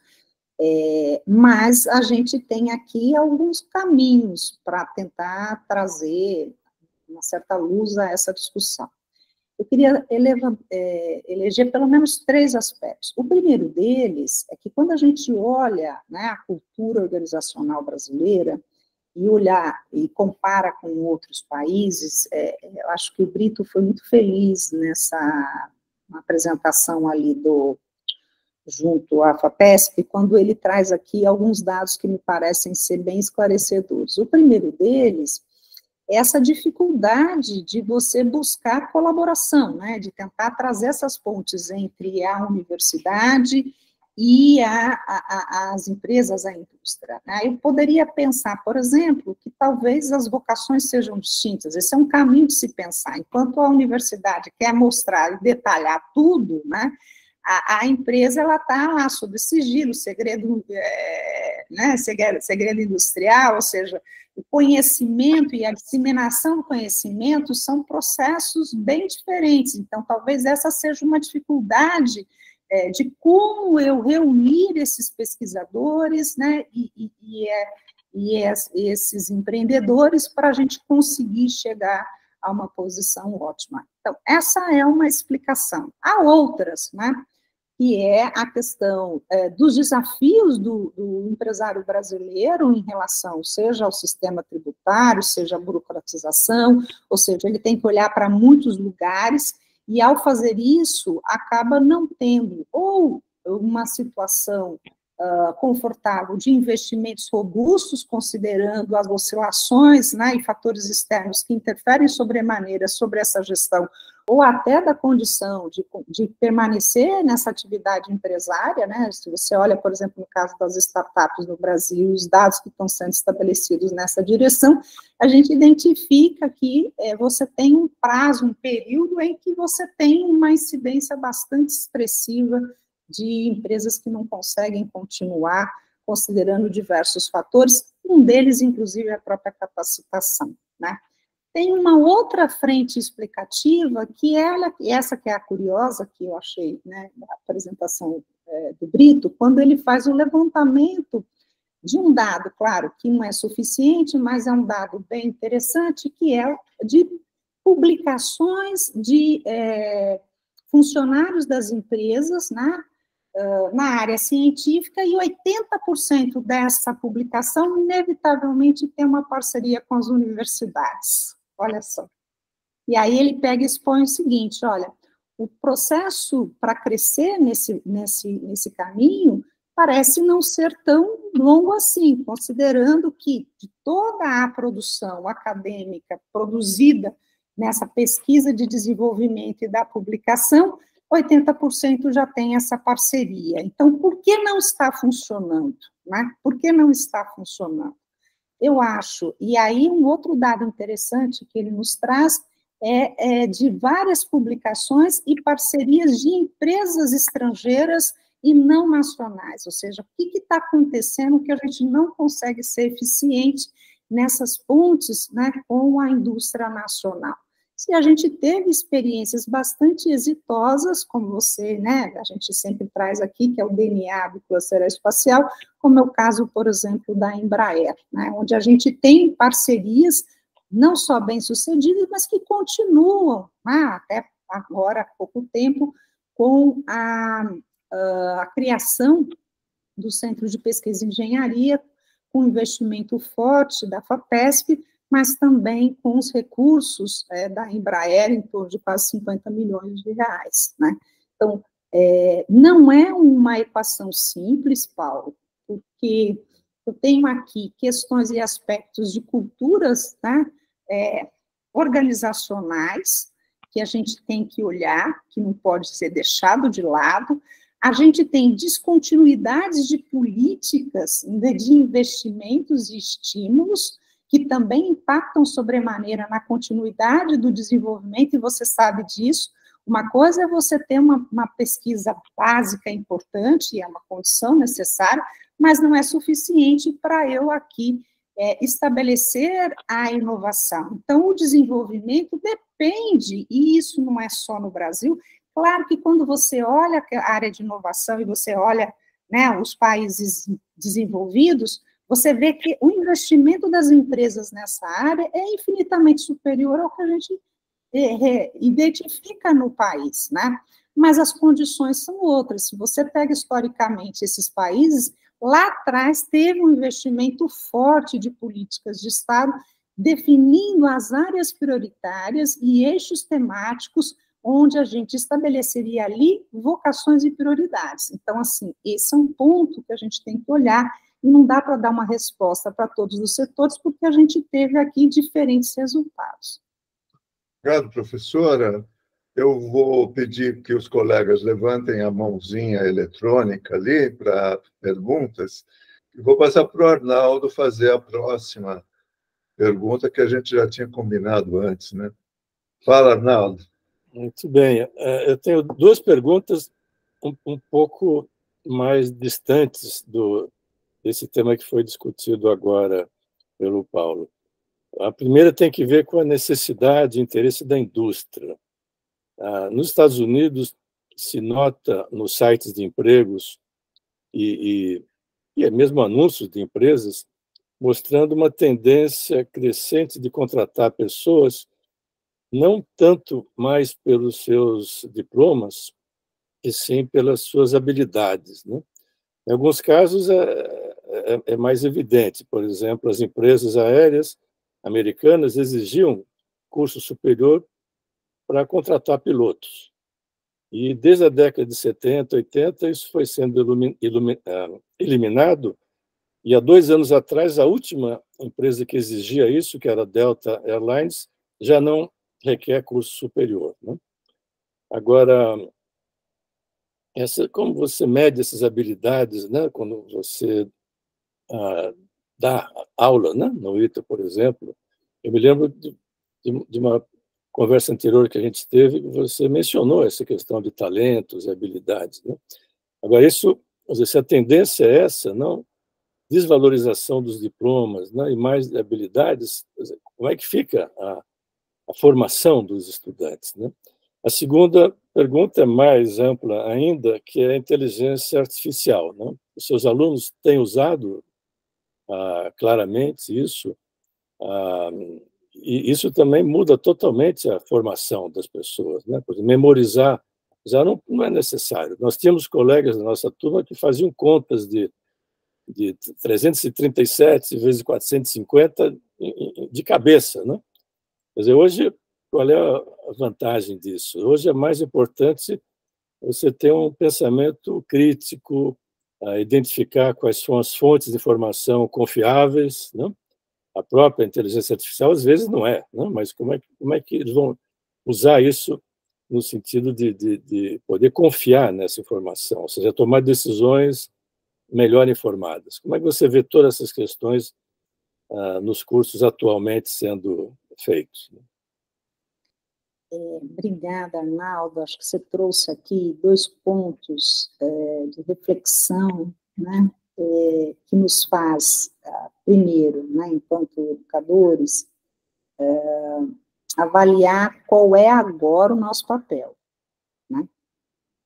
Mas a gente tem aqui alguns caminhos para tentar trazer uma certa luz a essa discussão. Eu queria eleger pelo menos 3 aspectos. O primeiro deles é que quando a gente olha, né, a cultura organizacional brasileira e compara com outros países, eu acho que o Brito foi muito feliz nessa apresentação ali junto à FAPESP, quando ele traz aqui alguns dados que me parecem ser bem esclarecedores. O primeiro deles essa dificuldade de você buscar colaboração, né, de tentar trazer essas pontes entre a universidade e as empresas, a indústria. Né? Eu poderia pensar, por exemplo, que talvez as vocações sejam distintas, esse é um caminho de se pensar. Enquanto a universidade quer mostrar e detalhar tudo, né, a empresa está lá sob sigilo, segredo, né, segredo industrial, ou seja, o conhecimento e a disseminação do conhecimento são processos bem diferentes. Então, talvez essa seja uma dificuldade de como eu reunir esses pesquisadores, né, e esses empreendedores para a gente conseguir chegar a uma posição ótima. Então, essa é uma explicação. Há outras, né, que é a questão dos desafios do empresário brasileiro em relação, seja ao sistema tributário, seja à burocratização, ou seja, ele tem que olhar para muitos lugares, e ao fazer isso, acaba não tendo ou uma situação confortável de investimentos robustos, considerando as oscilações, né, e fatores externos que interferem sobremaneira sobre essa gestão, ou até da condição de permanecer nessa atividade empresária, né? Se você olha, por exemplo, no caso das startups no Brasil, os dados que estão sendo estabelecidos nessa direção, a gente identifica que você tem um prazo, um período em que você tem uma incidência bastante expressiva de empresas que não conseguem continuar, considerando diversos fatores, um deles, inclusive, é a própria capacitação, né? Tem uma outra frente explicativa, que essa que é a curiosa, que eu achei, né, na apresentação do Brito, quando ele faz o levantamento de um dado, claro, que não é suficiente, mas é um dado bem interessante, que é de publicações de funcionários das empresas, né, na área científica, e 80% dessa publicação, inevitavelmente, tem uma parceria com as universidades. Olha só. E aí ele pega e expõe o seguinte, olha, o processo para crescer nesse caminho parece não ser tão longo assim, considerando que de toda a produção acadêmica produzida nessa pesquisa de desenvolvimento e da publicação, 80% já tem essa parceria. Então, por que não está funcionando, né? Por que não está funcionando? Eu acho, e aí um outro dado interessante que ele nos traz é de várias publicações e parcerias de empresas estrangeiras e não nacionais, ou seja, o que está acontecendo que a gente não consegue ser eficiente nessas pontes, né, com a indústria nacional. Se a gente teve experiências bastante exitosas, como você, né, a gente sempre traz aqui, que é o DNA do cluster aeroespacial, como é o caso, por exemplo, da Embraer, né, onde a gente tem parcerias não só bem-sucedidas, mas que continuam, né, até agora, há pouco tempo, com a criação do Centro de Pesquisa e Engenharia, com investimento forte da FAPESP, mas também com os recursos da Embraer, em torno de quase 50 milhões de reais, né? Então, não é uma equação simples, Paulo, porque eu tenho aqui questões e aspectos de culturas, né, organizacionais, que a gente tem que olhar, que não pode ser deixado de lado. A gente tem descontinuidades de políticas, de investimentos e estímulos, que também impactam sobremaneira na continuidade do desenvolvimento, e você sabe disso. Uma coisa é você ter uma pesquisa básica importante, e é uma condição necessária, mas não é suficiente para eu aqui estabelecer a inovação. Então, o desenvolvimento depende, e isso não é só no Brasil. Claro que quando você olha a área de inovação e você olha, né, os países desenvolvidos, você vê que o investimento das empresas nessa área é infinitamente superior ao que a gente identifica no país, né? Mas as condições são outras. Se você pega historicamente esses países, lá atrás teve um investimento forte de políticas de Estado, definindo as áreas prioritárias e eixos temáticos onde a gente estabeleceria ali vocações e prioridades. Então, assim, esse é um ponto que a gente tem que olhar, e não dá para dar uma resposta para todos os setores, porque a gente teve aqui diferentes resultados. Obrigado, professora. Eu vou pedir que os colegas levantem a mãozinha eletrônica ali para perguntas, e vou passar para o Arnaldo fazer a próxima pergunta, que a gente já tinha combinado antes, né? Fala, Arnaldo. Muito bem. Eu tenho duas perguntas um pouco mais distantes desse tema que foi discutido agora pelo Paulo. A primeira tem que ver com a necessidade e interesse da indústria. Nos Estados Unidos, se nota nos sites de empregos e mesmo anúncios de empresas mostrando uma tendência crescente de contratar pessoas não tanto mais pelos seus diplomas, e sim pelas suas habilidades, né? Em alguns casos é mais evidente. Por exemplo, as empresas aéreas americanas exigiam curso superior para contratar pilotos. E desde a década de 70, 80, isso foi sendo eliminado. E há 2 anos atrás, a última empresa que exigia isso, que era a Delta Airlines, já não requer curso superior, né? Agora, como você mede essas habilidades, né? Quando você dá aula, né? No ITA, por exemplo, eu me lembro de uma conversa anterior que a gente teve, você mencionou essa questão de talentos e habilidades, né? Agora, isso, se a tendência é essa, não desvalorização dos diplomas, né, e mais habilidades, como é que fica a formação dos estudantes, né? A segunda pergunta é mais ampla ainda, que é a inteligência artificial, né? Os seus alunos têm usado claramente isso, e isso também muda totalmente a formação das pessoas, né? Por exemplo, memorizar já não é necessário. Nós tínhamos colegas da nossa turma que faziam contas de 337 vezes 450 de cabeça, né? Quer dizer, hoje, qual é a vantagem disso? Hoje é mais importante você ter um pensamento crítico, identificar quais são as fontes de informação confiáveis, né? A própria inteligência artificial, às vezes, não é, né? Mas como é que eles vão usar isso no sentido de poder confiar nessa informação, ou seja, tomar decisões melhor informadas? Como é que você vê todas essas questões nos cursos atualmente sendo feitos? Obrigada, Arnaldo. Acho que você trouxe aqui 2 pontos de reflexão, né, que nos faz, primeiro, né, enquanto educadores, avaliar qual é agora o nosso papel, né?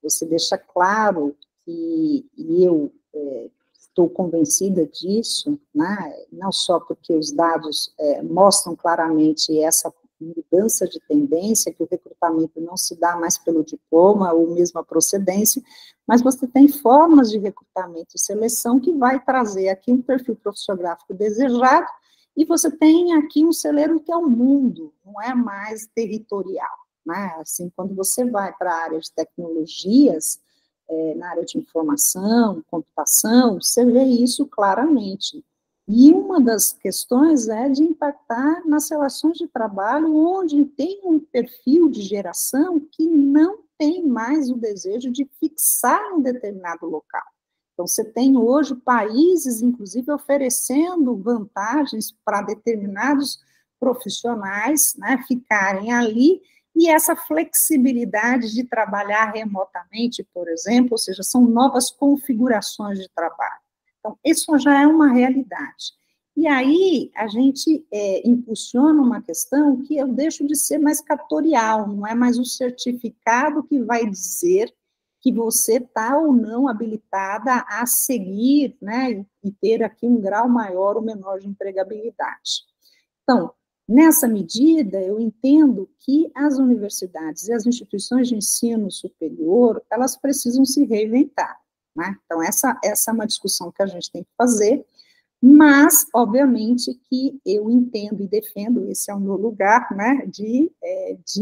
Você deixa claro que, e eu estou convencida disso, né, não só porque os dados mostram claramente essa mudança de tendência, que o recrutamento não se dá mais pelo diploma ou mesmo a procedência, mas você tem formas de recrutamento e seleção que vai trazer aqui um perfil profissionográfico desejado, e você tem aqui um celeiro que é o mundo, não é mais territorial, né? Assim, quando você vai para a área de tecnologias, na área de informação, computação, você vê isso claramente. E uma das questões é de impactar nas relações de trabalho, onde tem um perfil de geração que não tem mais o desejo de fixar um determinado local. Então, você tem hoje países, inclusive, oferecendo vantagens para determinados profissionais, né, ficarem ali, e essa flexibilidade de trabalhar remotamente, por exemplo, ou seja, são novas configurações de trabalho. Então, isso já é uma realidade. E aí, a gente impulsiona uma questão que eu deixo de ser mais cartorial, não é mais um certificado que vai dizer que você está ou não habilitada a seguir, né, e ter aqui um grau maior ou menor de empregabilidade. Então, nessa medida, eu entendo que as universidades e as instituições de ensino superior, elas precisam se reinventar, né? Então, essa é uma discussão que a gente tem que fazer, mas, obviamente, que eu entendo e defendo, esse é o meu lugar, né, de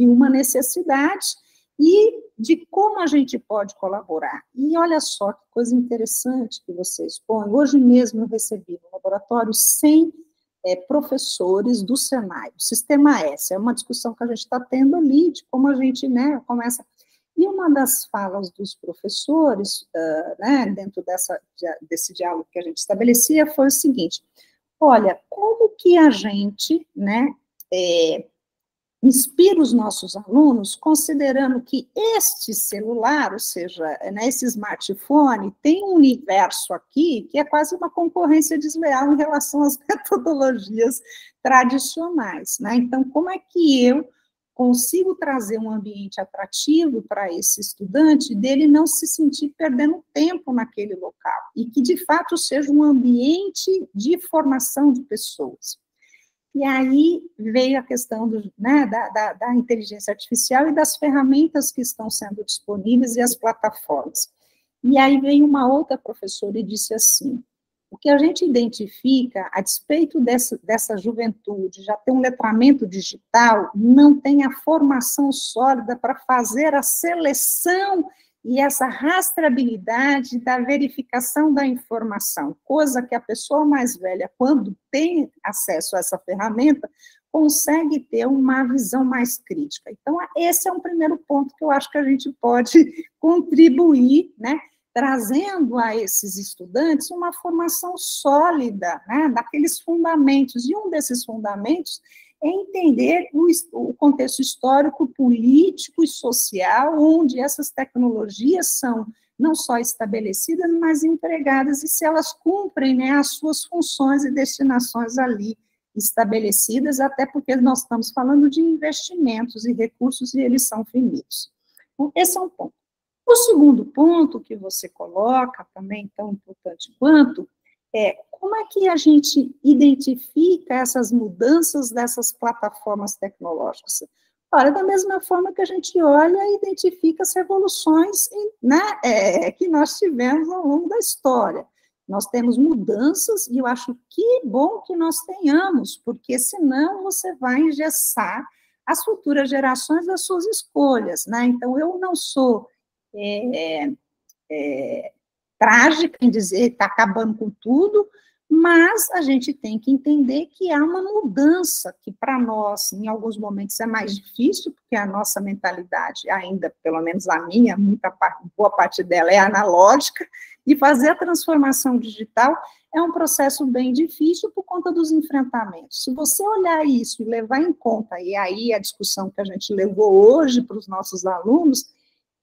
uma necessidade e de como a gente pode colaborar. E olha só que coisa interessante que você expõe. Hoje mesmo eu recebi no laboratório 100 professores do Senai, do Sistema S. É uma discussão que a gente está tendo ali, de como a gente, né, começa... E uma das falas dos professores, né, dentro desse diálogo que a gente estabelecia, foi o seguinte: olha, como que a gente, né, inspira os nossos alunos, considerando que este celular, ou seja, né, esse smartphone, tem um universo aqui que é quase uma concorrência desleal em relação às metodologias tradicionais, né? Então, como é que eu, consigo trazer um ambiente atrativo para esse estudante, dele não se sentir perdendo tempo naquele local, e que, de fato, seja um ambiente de formação de pessoas. E aí veio a questão da inteligência artificial e das ferramentas que estão sendo disponíveis e as plataformas. E aí veio uma outra professora e disse assim: o que a gente identifica, a despeito dessa juventude já ter um letramento digital, não tem a formação sólida para fazer a seleção e essa rastreabilidade da verificação da informação, coisa que a pessoa mais velha, quando tem acesso a essa ferramenta, consegue ter uma visão mais crítica. Então, esse é um primeiro ponto que eu acho que a gente pode contribuir, né, trazendo a esses estudantes uma formação sólida, né, daqueles fundamentos, e um desses fundamentos é entender o contexto histórico, político e social, onde essas tecnologias são não só estabelecidas, mas empregadas, e se elas cumprem, né, as suas funções e destinações ali estabelecidas, até porque nós estamos falando de investimentos e recursos, e eles são finitos. Então, esse é um ponto. O segundo ponto que você coloca, também tão importante quanto, é como é que a gente identifica essas mudanças dessas plataformas tecnológicas? Ora, da mesma forma que a gente olha e identifica as revoluções, né, que nós tivemos ao longo da história. Nós temos mudanças, e eu acho que bom que nós tenhamos, porque senão você vai engessar as futuras gerações das suas escolhas, né? Então, eu não sou trágica em dizer que está acabando com tudo, mas a gente tem que entender que há uma mudança que, para nós, em alguns momentos é mais difícil, porque a nossa mentalidade, ainda, pelo menos a minha, boa parte dela é analógica, e fazer a transformação digital é um processo bem difícil por conta dos enfrentamentos. Se você olhar isso e levar em conta, e aí a discussão que a gente levou hoje para os nossos alunos,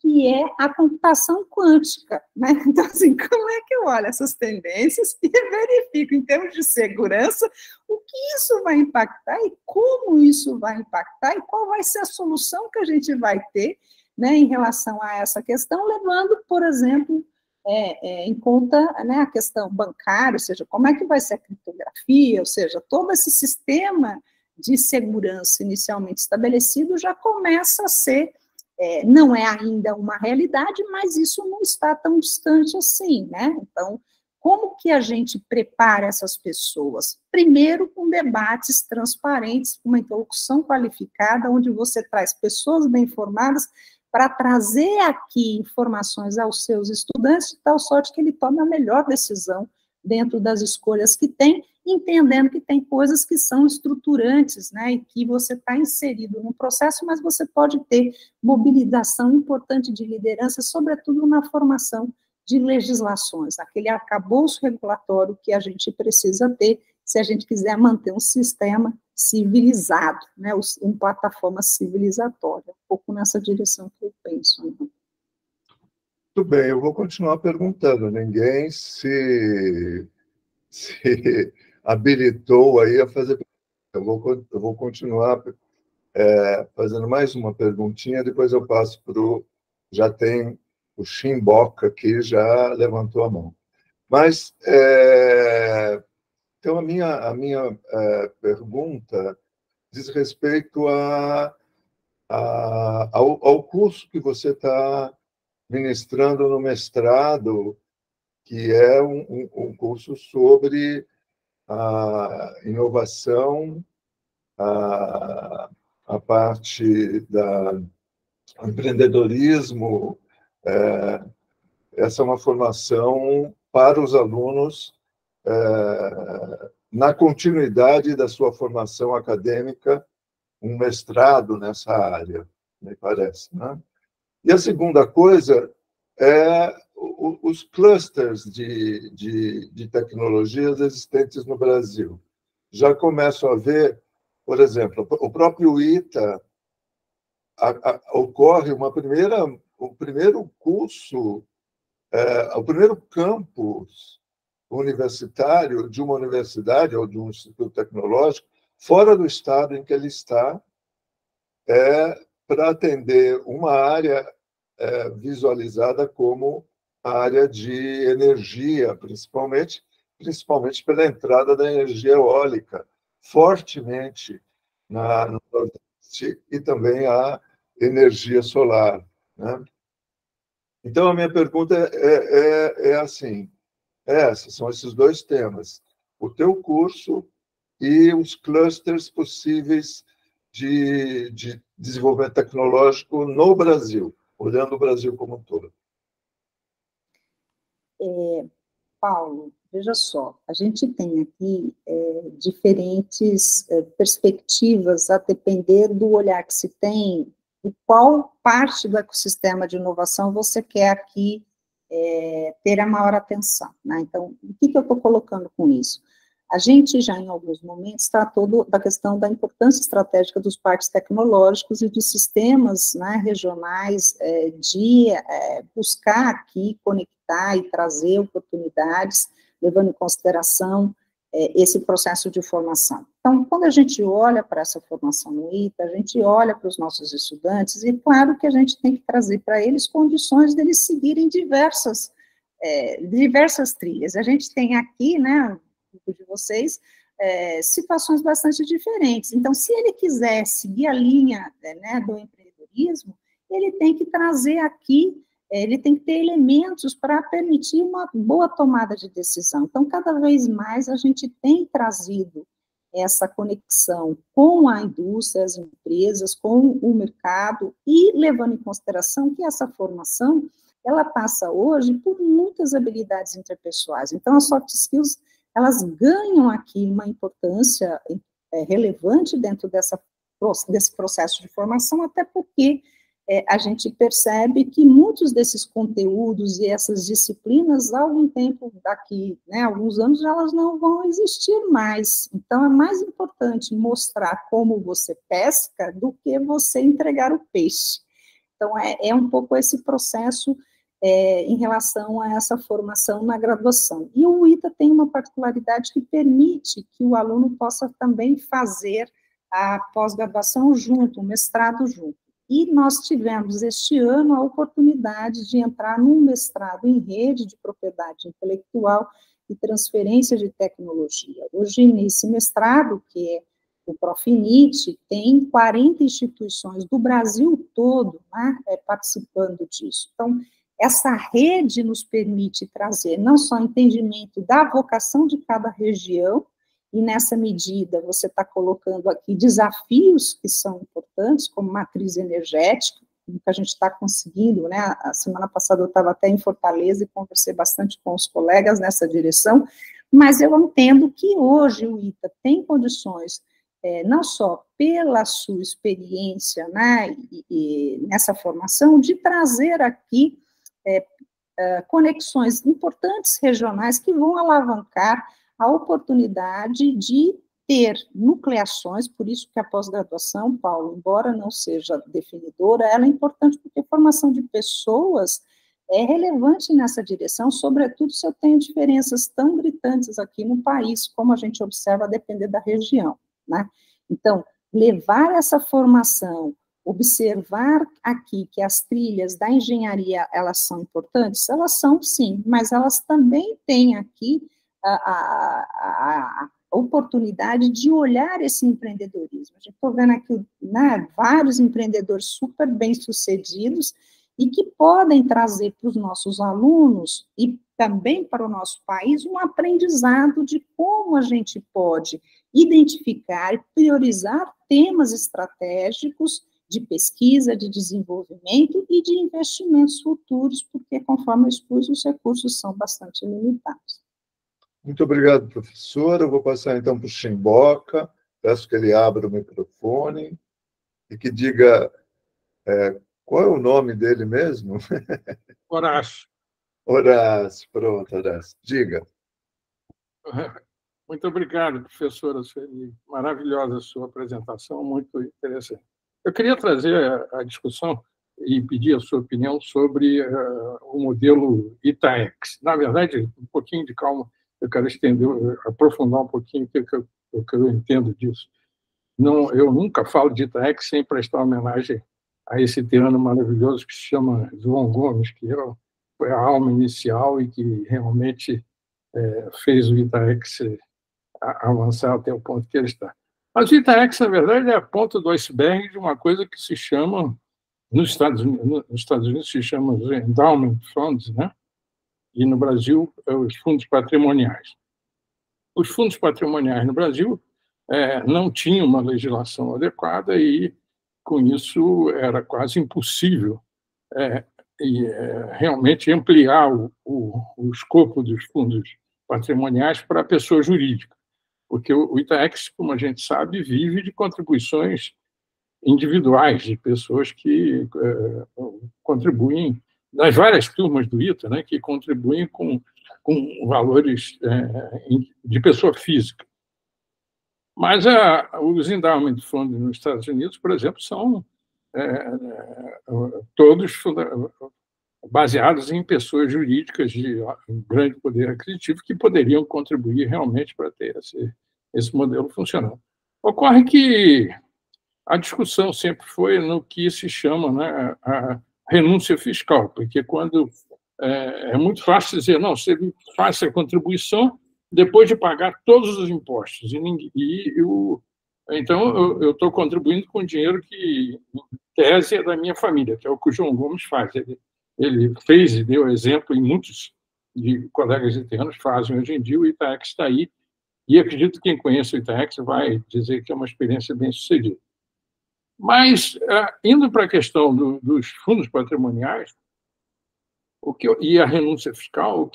que é a computação quântica, né? Então, assim, como é que eu olho essas tendências e verifico, em termos de segurança, o que isso vai impactar e como isso vai impactar e qual vai ser a solução que a gente vai ter, né, em relação a essa questão, levando, por exemplo, em conta, né, a questão bancária, ou seja, como é que vai ser a criptografia, ou seja, todo esse sistema de segurança inicialmente estabelecido já começa a ser não é ainda uma realidade, mas isso não está tão distante assim, né? Então, como que a gente prepara essas pessoas? Primeiro, com debates transparentes, com uma interlocução qualificada, onde você traz pessoas bem informadas para trazer aqui informações aos seus estudantes, de tal sorte que ele tome a melhor decisão dentro das escolhas que tem, entendendo que tem coisas que são estruturantes, né, e que você está inserido no processo, mas você pode ter mobilização importante de liderança, sobretudo na formação de legislações, aquele arcabouço regulatório que a gente precisa ter se a gente quiser manter um sistema civilizado, né, uma plataforma civilizatória, um pouco nessa direção que eu penso. Né? Muito bem, eu vou continuar perguntando. Ninguém se habilitou aí a fazer. Eu vou continuar fazendo mais uma perguntinha, depois eu passo para o... Já tem o Chimboca aqui, já levantou a mão. Mas, então, a minha pergunta diz respeito ao curso que você está ministrando no mestrado, que é um curso sobre a inovação, a parte do empreendedorismo. Essa é uma formação para os alunos na continuidade da sua formação acadêmica, um mestrado nessa área, me parece, né? E a segunda coisa é os clusters de tecnologias existentes no Brasil. Já começo a ver, por exemplo, o próprio ITA ocorre o primeiro curso, o primeiro campus universitário de uma universidade ou de um instituto tecnológico fora do estado em que ele está, é para atender uma área visualizada como a área de energia, principalmente pela entrada da energia eólica, fortemente no Nordeste, e também a energia solar, né? Então, a minha pergunta é assim, são esses dois temas: o teu curso e os clusters possíveis de desenvolvimento tecnológico no Brasil, olhando o Brasil como um todo. Paulo, veja só, a gente tem aqui diferentes perspectivas a depender do olhar que se tem, de qual parte do ecossistema de inovação você quer aqui ter a maior atenção, né? Então, o que eu estou colocando com isso? A gente já, em alguns momentos, tratou da questão da importância estratégica dos parques tecnológicos e dos sistemas, né, regionais de buscar aqui, conectar e trazer oportunidades, levando em consideração esse processo de formação. Então, quando a gente olha para essa formação no ITA, a gente olha para os nossos estudantes, e claro que a gente tem que trazer para eles condições deles seguirem diversas trilhas. A gente tem aqui, né, de vocês, situações bastante diferentes. Então, se ele quiser seguir a linha né, do empreendedorismo, ele tem que trazer aqui, ele tem que ter elementos para permitir uma boa tomada de decisão. Então, cada vez mais a gente tem trazido essa conexão com a indústria, as empresas, com o mercado, e levando em consideração que essa formação, ela passa hoje por muitas habilidades interpessoais. Então, as soft skills, elas ganham aqui uma importância relevante dentro desse processo de formação, até porque a gente percebe que muitos desses conteúdos e essas disciplinas, há algum tempo daqui, né, alguns anos, elas não vão existir mais. Então, é mais importante mostrar como você pesca do que você entregar o peixe. Então, é um pouco esse processo em relação a essa formação na graduação. E o ITA tem uma particularidade que permite que o aluno possa também fazer a pós-graduação junto, o mestrado junto. E nós tivemos este ano a oportunidade de entrar num mestrado em rede de propriedade intelectual e transferência de tecnologia. Hoje, nesse mestrado, que é o Profinit, tem 40 instituições do Brasil todo, né, participando disso. Então, essa rede nos permite trazer não só entendimento da vocação de cada região, e nessa medida você está colocando aqui desafios que são importantes, como matriz energética, que a gente está conseguindo, né? A semana passada eu estava até em Fortaleza e conversei bastante com os colegas nessa direção, mas eu entendo que hoje o ITA tem condições, não só pela sua experiência, né, e nessa formação, de trazer aqui conexões importantes regionais que vão alavancar a oportunidade de ter nucleações, por isso que a pós-graduação, Paulo, embora não seja definidora, ela é importante porque a formação de pessoas é relevante nessa direção, sobretudo se eu tenho diferenças tão gritantes aqui no país, como a gente observa a depender da região, né? Então, levar essa formação, observar aqui que as trilhas da engenharia, elas são importantes? Elas são, sim, mas elas também têm aqui a oportunidade de olhar esse empreendedorismo. A gente está vendo aqui, né, vários empreendedores super bem-sucedidos e que podem trazer para os nossos alunos e também para o nosso país um aprendizado de como a gente pode identificar e priorizar temas estratégicos de pesquisa, de desenvolvimento e de investimentos futuros, porque, conforme eu expus, os recursos são bastante limitados. Muito obrigado, professora. Eu vou passar, então, para o Chimboca. Peço que ele abra o microfone e que diga qual é o nome dele mesmo? Horácio. Horácio, pronto, Horácio. Diga. Muito obrigado, professora Sueli. Maravilhosa a sua apresentação, muito interessante. Eu queria trazer a discussão e pedir a sua opinião sobre o modelo ITAEX. Na verdade, um pouquinho de calma, eu quero aprofundar um pouquinho o que eu entendo disso. não, eu nunca falo de ITAEX sem prestar homenagem a esse tirano maravilhoso que se chama João Gomes, que foi a alma inicial e que realmente fez o ITAEX avançar até o ponto que ele está. Mas o ITAEX, na verdade, é a ponta do iceberg de uma coisa que se chama, nos Estados Unidos se chama os endowment funds, né? E no Brasil, os fundos patrimoniais. Os fundos patrimoniais no Brasil não tinham uma legislação adequada e, com isso, era quase impossível realmente ampliar o escopo dos fundos patrimoniais para a pessoa jurídica, porque o ITAEX, como a gente sabe, vive de contribuições individuais, de pessoas que contribuem, nas várias turmas do ITA, né, que contribuem com valores de pessoa física. Mas os endowment funds nos Estados Unidos, por exemplo, são todos baseados em pessoas jurídicas de grande poder aquisitivo que poderiam contribuir realmente para ter esse modelo funcionando. Ocorre que a discussão sempre foi no que se chama, né, a renúncia fiscal, porque quando é muito fácil dizer, não, você faz essa contribuição depois de pagar todos os impostos, então eu estou contribuindo com dinheiro que, em tese, é da minha família, que é o que o João Gomes faz. Ele fez e deu exemplo, e muitos de colegas italianos fazem hoje em dia. O ITAEX está aí, e acredito que quem conhece o ITAEX vai dizer que é uma experiência bem-sucedida. Mas, indo para a questão dos fundos patrimoniais, e a renúncia fiscal,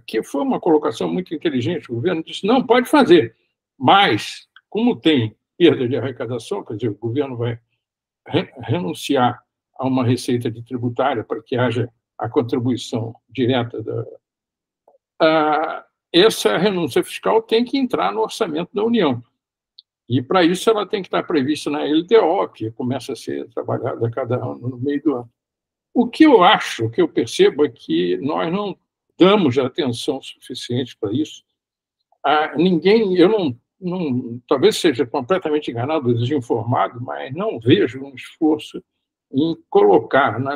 que foi uma colocação muito inteligente, o governo disse, não, pode fazer, mas, como tem perda de arrecadação, quer dizer, o governo vai renunciar a uma receita de tributária para que haja a contribuição direta essa renúncia fiscal tem que entrar no orçamento da União. E, para isso, ela tem que estar prevista na LDO, que começa a ser trabalhada a cada ano, no meio do ano. O que eu acho, o que eu percebo é que nós não damos atenção suficiente para isso. Eu talvez seja completamente enganado, desinformado, mas não vejo um esforço em colocar na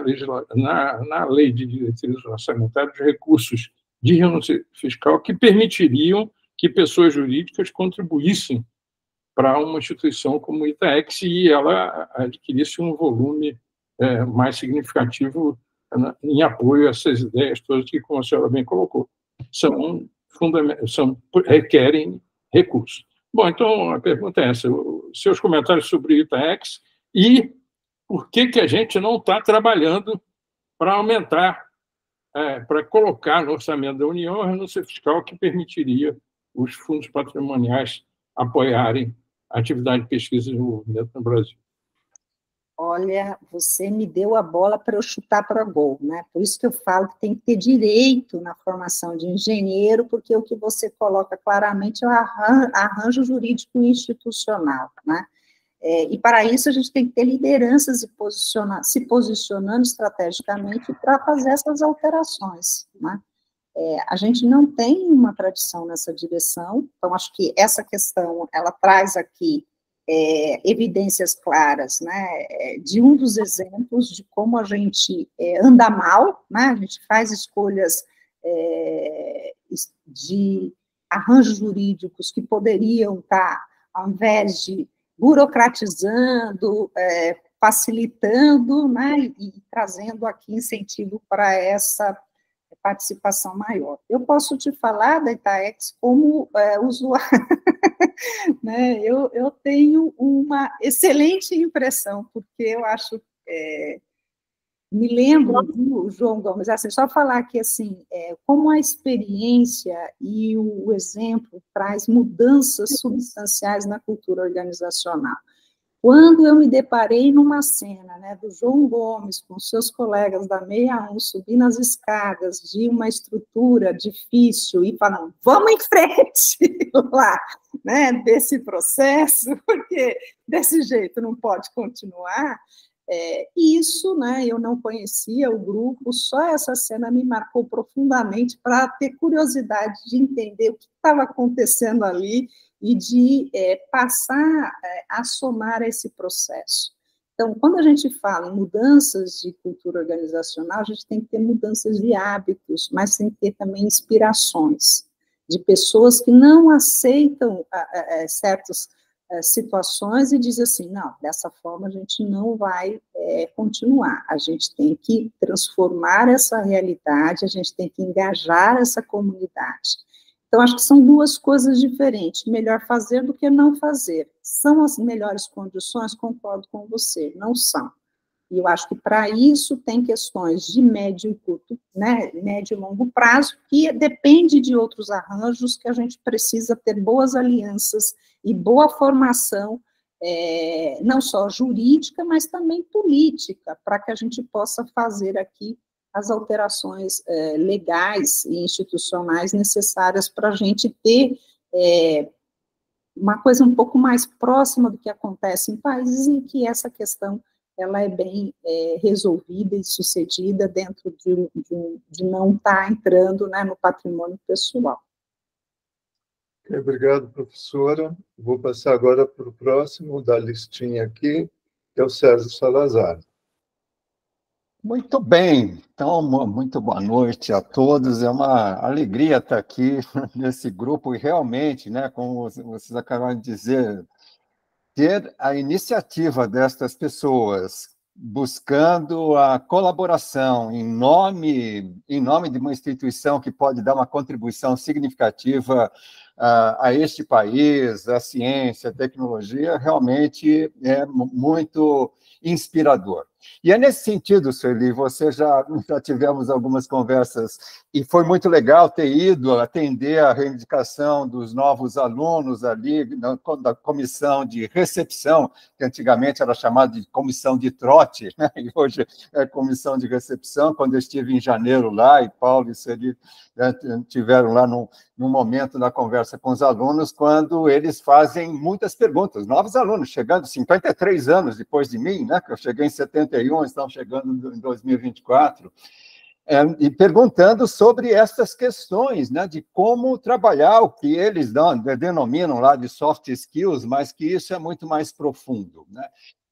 lei de diretrizes orçamentárias recursos de renúncia fiscal que permitiriam que pessoas jurídicas contribuíssem para uma instituição como o ITAEX e ela adquirisse um volume mais significativo em apoio a essas ideias todas que, como a senhora bem colocou, requerem recursos. Bom, então a pergunta é essa, seus comentários sobre o ITAEX e por que a gente não está trabalhando para aumentar, para colocar no orçamento da União a renúncia fiscal que permitiria os fundos patrimoniais apoiarem a atividade de pesquisa e desenvolvimento no Brasil. Olha, você me deu a bola para eu chutar para gol, né? Por isso que eu falo que tem que ter direito na formação de engenheiro, porque o que você coloca claramente é o arranjo jurídico institucional, né? E para isso a gente tem que ter lideranças se posicionando estrategicamente para fazer essas alterações, né? A gente não tem uma tradição nessa direção, então acho que essa questão, ela traz aqui evidências claras, né, de um dos exemplos de como a gente anda mal, né, a gente faz escolhas de arranjos jurídicos que poderiam estar, ao invés de burocratizando, facilitando, né, e trazendo aqui incentivo para essa participação maior. Eu posso te falar da ITAEX como usuário, né? Eu tenho uma excelente impressão, porque eu acho, me lembro do João Gomes, assim, só falar que, assim, como a experiência e o exemplo traz mudanças substanciais na cultura organizacional. Quando eu me deparei numa cena, né, do João Gomes com seus colegas da 61 subindo as escadas de uma estrutura difícil e falando, vamos em frente lá, né, desse processo, porque desse jeito não pode continuar, isso, né, eu não conhecia o grupo, só essa cena me marcou profundamente para ter curiosidade de entender o que estava acontecendo ali e de passar a somar esse processo. Então, quando a gente fala em mudanças de cultura organizacional, a gente tem que ter mudanças de hábitos, mas tem que ter também inspirações de pessoas que não aceitam certas situações e dizem assim, não, dessa forma a gente não vai continuar, a gente tem que transformar essa realidade, a gente tem que engajar essa comunidade. Então, acho que são duas coisas diferentes, melhor fazer do que não fazer. São as melhores condições? Concordo com você, não são. E eu acho que para isso tem questões de médio e curto, né, médio e longo prazo, que depende de outros arranjos, que a gente precisa ter boas alianças e boa formação, não só jurídica, mas também política, para que a gente possa fazer aqui as alterações legais e institucionais necessárias para a gente ter uma coisa um pouco mais próxima do que acontece em países em que essa questão ela é bem resolvida e sucedida dentro de não estar entrando, né, no patrimônio pessoal. Obrigado, professora. Vou passar agora para o próximo da listinha aqui, que é o Sérgio Salazar. Muito bem, então, muito boa noite a todos. É uma alegria estar aqui nesse grupo e realmente, né, como vocês acabaram de dizer, ter a iniciativa destas pessoas buscando a colaboração em nome de uma instituição que pode dar uma contribuição significativa a este país, a ciência, a tecnologia, realmente é muito inspirador. E é nesse sentido, Sueli, você já tivemos algumas conversas e foi muito legal ter ido atender a reivindicação dos novos alunos ali, da comissão de recepção, que antigamente era chamada de comissão de trote, né? E hoje é comissão de recepção. Quando eu estive em janeiro lá, e Paulo e Sueli tiveram lá num momento da conversa com os alunos, quando eles fazem muitas perguntas. Novos alunos, chegando 53 anos depois de mim, né? Que eu cheguei em 71, estão chegando em 2024, e perguntando sobre essas questões, né? De como trabalhar o que eles denominam lá de soft skills, mas que isso é muito mais profundo, né?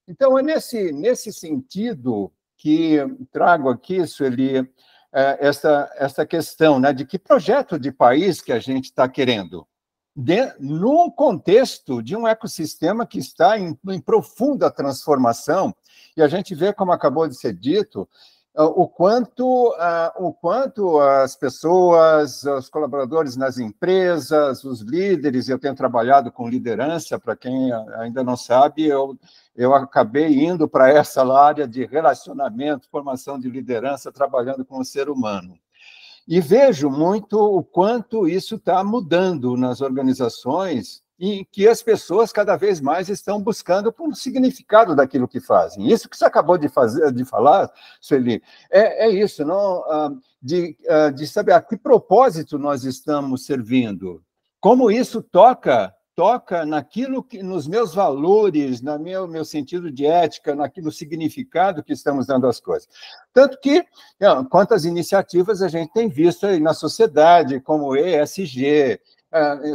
Então, é nesse sentido que trago aqui, Sueli, essa questão, né, de que projeto de país que a gente está querendo, num contexto de um ecossistema que está em profunda transformação, e a gente vê, como acabou de ser dito, o quanto as pessoas, os colaboradores nas empresas, os líderes, eu tenho trabalhado com liderança, para quem ainda não sabe, eu acabei indo para essa área de relacionamento, formação de liderança, trabalhando com o ser humano. E vejo muito o quanto isso está mudando nas organizações e que as pessoas cada vez mais estão buscando por um significado daquilo que fazem. Isso que você acabou de falar, Sueli, é isso, não? De saber a que propósito nós estamos servindo, como isso toca naquilo que, nos meus valores, no meu sentido de ética, no significado que estamos dando às coisas. Tanto que, quantas iniciativas a gente tem visto aí na sociedade, como ESG,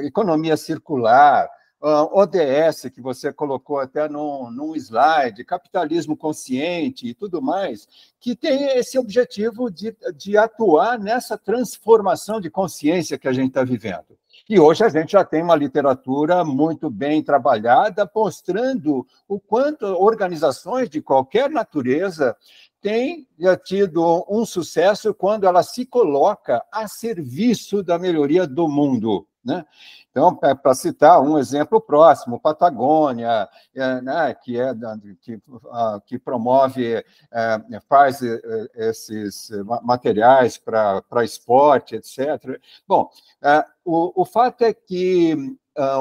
economia circular, ODS, que você colocou até num slide, capitalismo consciente e tudo mais, que tem esse objetivo de atuar nessa transformação de consciência que a gente está vivendo. E hoje a gente já tem uma literatura muito bem trabalhada, mostrando o quanto organizações de qualquer natureza têm tido um sucesso quando ela se coloca a serviço da melhoria do mundo, né? Então, para citar um exemplo próximo, Patagônia, né, que promove, faz esses materiais para esporte, etc. Bom, o fato é que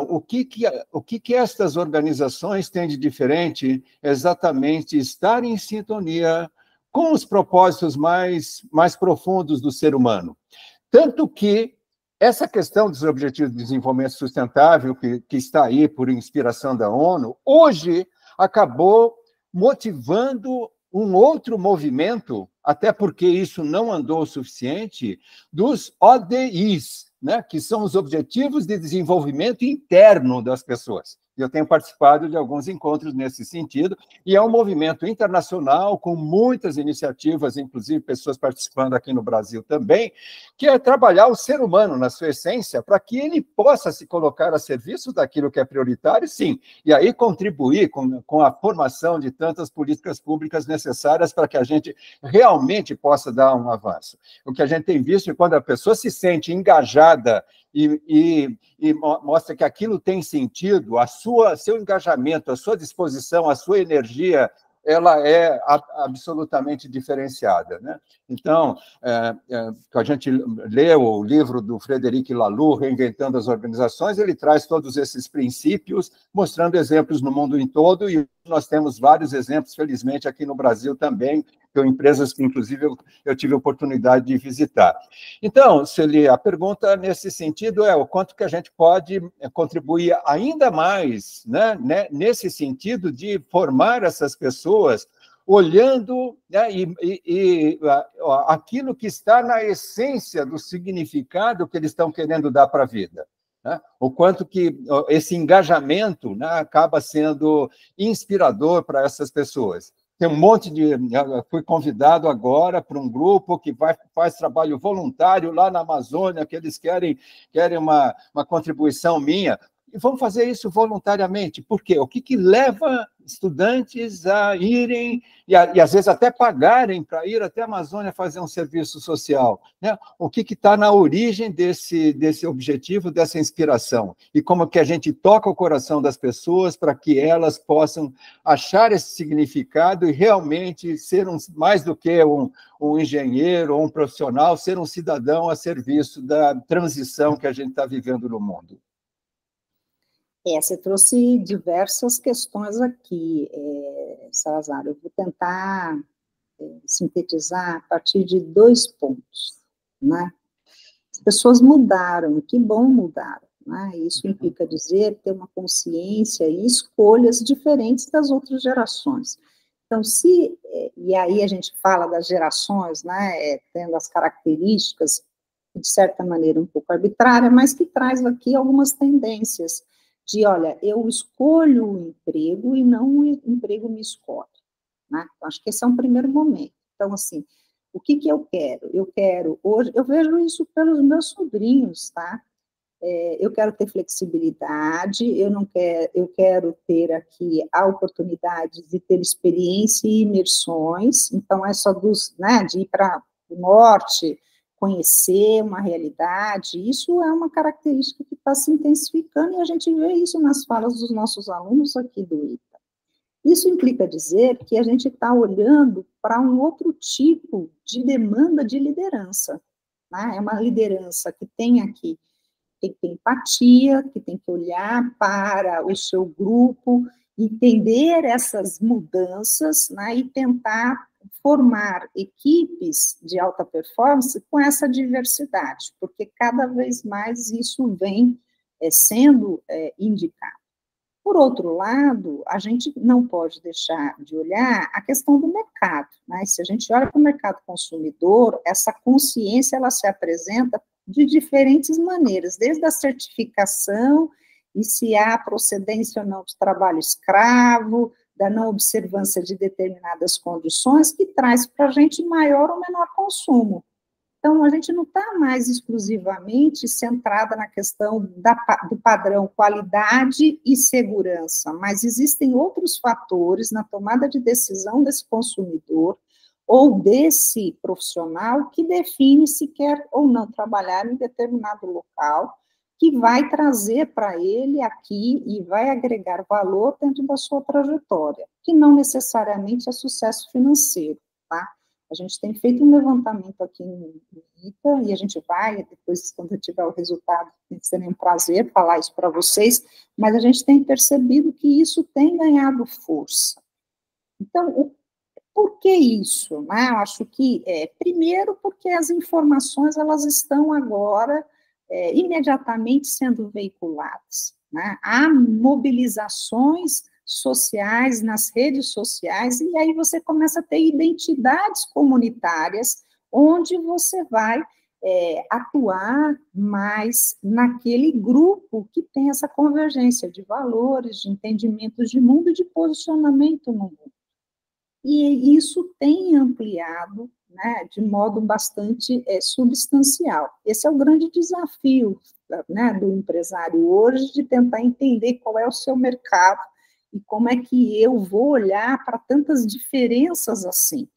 o que estas organizações têm de diferente é exatamente estar em sintonia com os propósitos mais profundos do ser humano. Tanto que essa questão dos Objetivos de Desenvolvimento Sustentável, que está aí por inspiração da ONU, hoje acabou motivando um outro movimento, até porque isso não andou o suficiente, dos ODIs, né, que são os objetivos de desenvolvimento interno das pessoas. Eu tenho participado de alguns encontros nesse sentido, e é um movimento internacional com muitas iniciativas, inclusive pessoas participando aqui no Brasil também, que é trabalhar o ser humano na sua essência para que ele possa se colocar a serviço daquilo que é prioritário, sim, e aí contribuir com a formação de tantas políticas públicas necessárias para que a gente realmente possa dar um avanço. O que a gente tem visto é quando a pessoa se sente engajada e mostra que aquilo tem sentido, seu engajamento, a sua disposição, a sua energia, ela é absolutamente diferenciada, né? Então, a gente lê o livro do Frederic Laloux, Reinventando as Organizações, ele traz todos esses princípios, mostrando exemplos no mundo em todo, e nós temos vários exemplos, felizmente, aqui no Brasil também, empresas que, inclusive, eu tive a oportunidade de visitar. Então, Sueli, a pergunta nesse sentido é o quanto que a gente pode contribuir ainda mais, né, nesse sentido de formar essas pessoas olhando, né, aquilo que está na essência do significado que eles estão querendo dar para a vida. Né? O quanto que esse engajamento, né, acaba sendo inspirador para essas pessoas. Tem um monte de... Fui convidado agora para um grupo que faz trabalho voluntário lá na Amazônia, que eles querem uma contribuição minha. E vamos fazer isso voluntariamente. Por quê? O que leva estudantes a irem, e às vezes até pagarem para ir até a Amazônia fazer um serviço social? Né? O que está na origem desse objetivo, dessa inspiração? E como que a gente toca o coração das pessoas para que elas possam achar esse significado e realmente ser mais do que um engenheiro ou um profissional, ser um cidadão a serviço da transição que a gente está vivendo no mundo. Você trouxe diversas questões aqui, Salazar. Eu vou tentar sintetizar a partir de 2 pontos, né? As pessoas mudaram, que bom mudaram, né? Isso implica dizer ter uma consciência e escolhas diferentes das outras gerações. Então, e aí a gente fala das gerações, né, tendo as características, de certa maneira, um pouco arbitrária, mas que traz aqui algumas tendências de, olha, eu escolho o emprego e não o emprego me escolhe, né? Então, acho que esse é um primeiro momento. Então, assim, o que eu quero? Eu quero, hoje, eu vejo isso pelos meus sobrinhos, tá? Eu quero ter flexibilidade, eu quero ter aqui a oportunidade de ter experiência e imersões, então, essa né, de ir para o norte, conhecer uma realidade, isso é uma característica que está se intensificando, e a gente vê isso nas falas dos nossos alunos aqui do ITA. Isso implica dizer que a gente está olhando para um outro tipo de demanda de liderança, né? É uma liderança que tem aqui, tem que ter empatia, que tem que olhar para o seu grupo, entender essas mudanças, né, e tentar formar equipes de alta performance com essa diversidade, porque cada vez mais isso vem sendo indicado. Por outro lado, a gente não pode deixar de olhar a questão do mercado, né? Se a gente olha para o mercado consumidor, essa consciência ela se apresenta de diferentes maneiras, desde a certificação e se há procedência ou não de trabalho escravo, da não observância de determinadas condições, que traz para a gente maior ou menor consumo. Então, a gente não está mais exclusivamente centrada na questão do padrão qualidade e segurança, mas existem outros fatores na tomada de decisão desse consumidor ou desse profissional que define se quer ou não trabalhar em determinado local, que vai trazer para ele aqui e vai agregar valor dentro da sua trajetória, que não necessariamente é sucesso financeiro, tá? A gente tem feito um levantamento aqui no ITA, e a gente vai, depois, quando eu tiver o resultado, será um prazer falar isso para vocês, mas a gente tem percebido que isso tem ganhado força. Então, por que isso? Né? Eu acho que, primeiro, porque as informações, elas estão agora imediatamente sendo veiculadas, né? Há mobilizações sociais, nas redes sociais, e aí você começa a ter identidades comunitárias, onde você vai atuar mais naquele grupo que tem essa convergência de valores, de entendimentos de mundo e de posicionamento no mundo. E isso tem ampliado, né, de modo bastante substancial. Esse é o grande desafio, né, do empresário hoje, de tentar entender qual é o seu mercado e como é que eu vou olhar para tantas diferenças assim.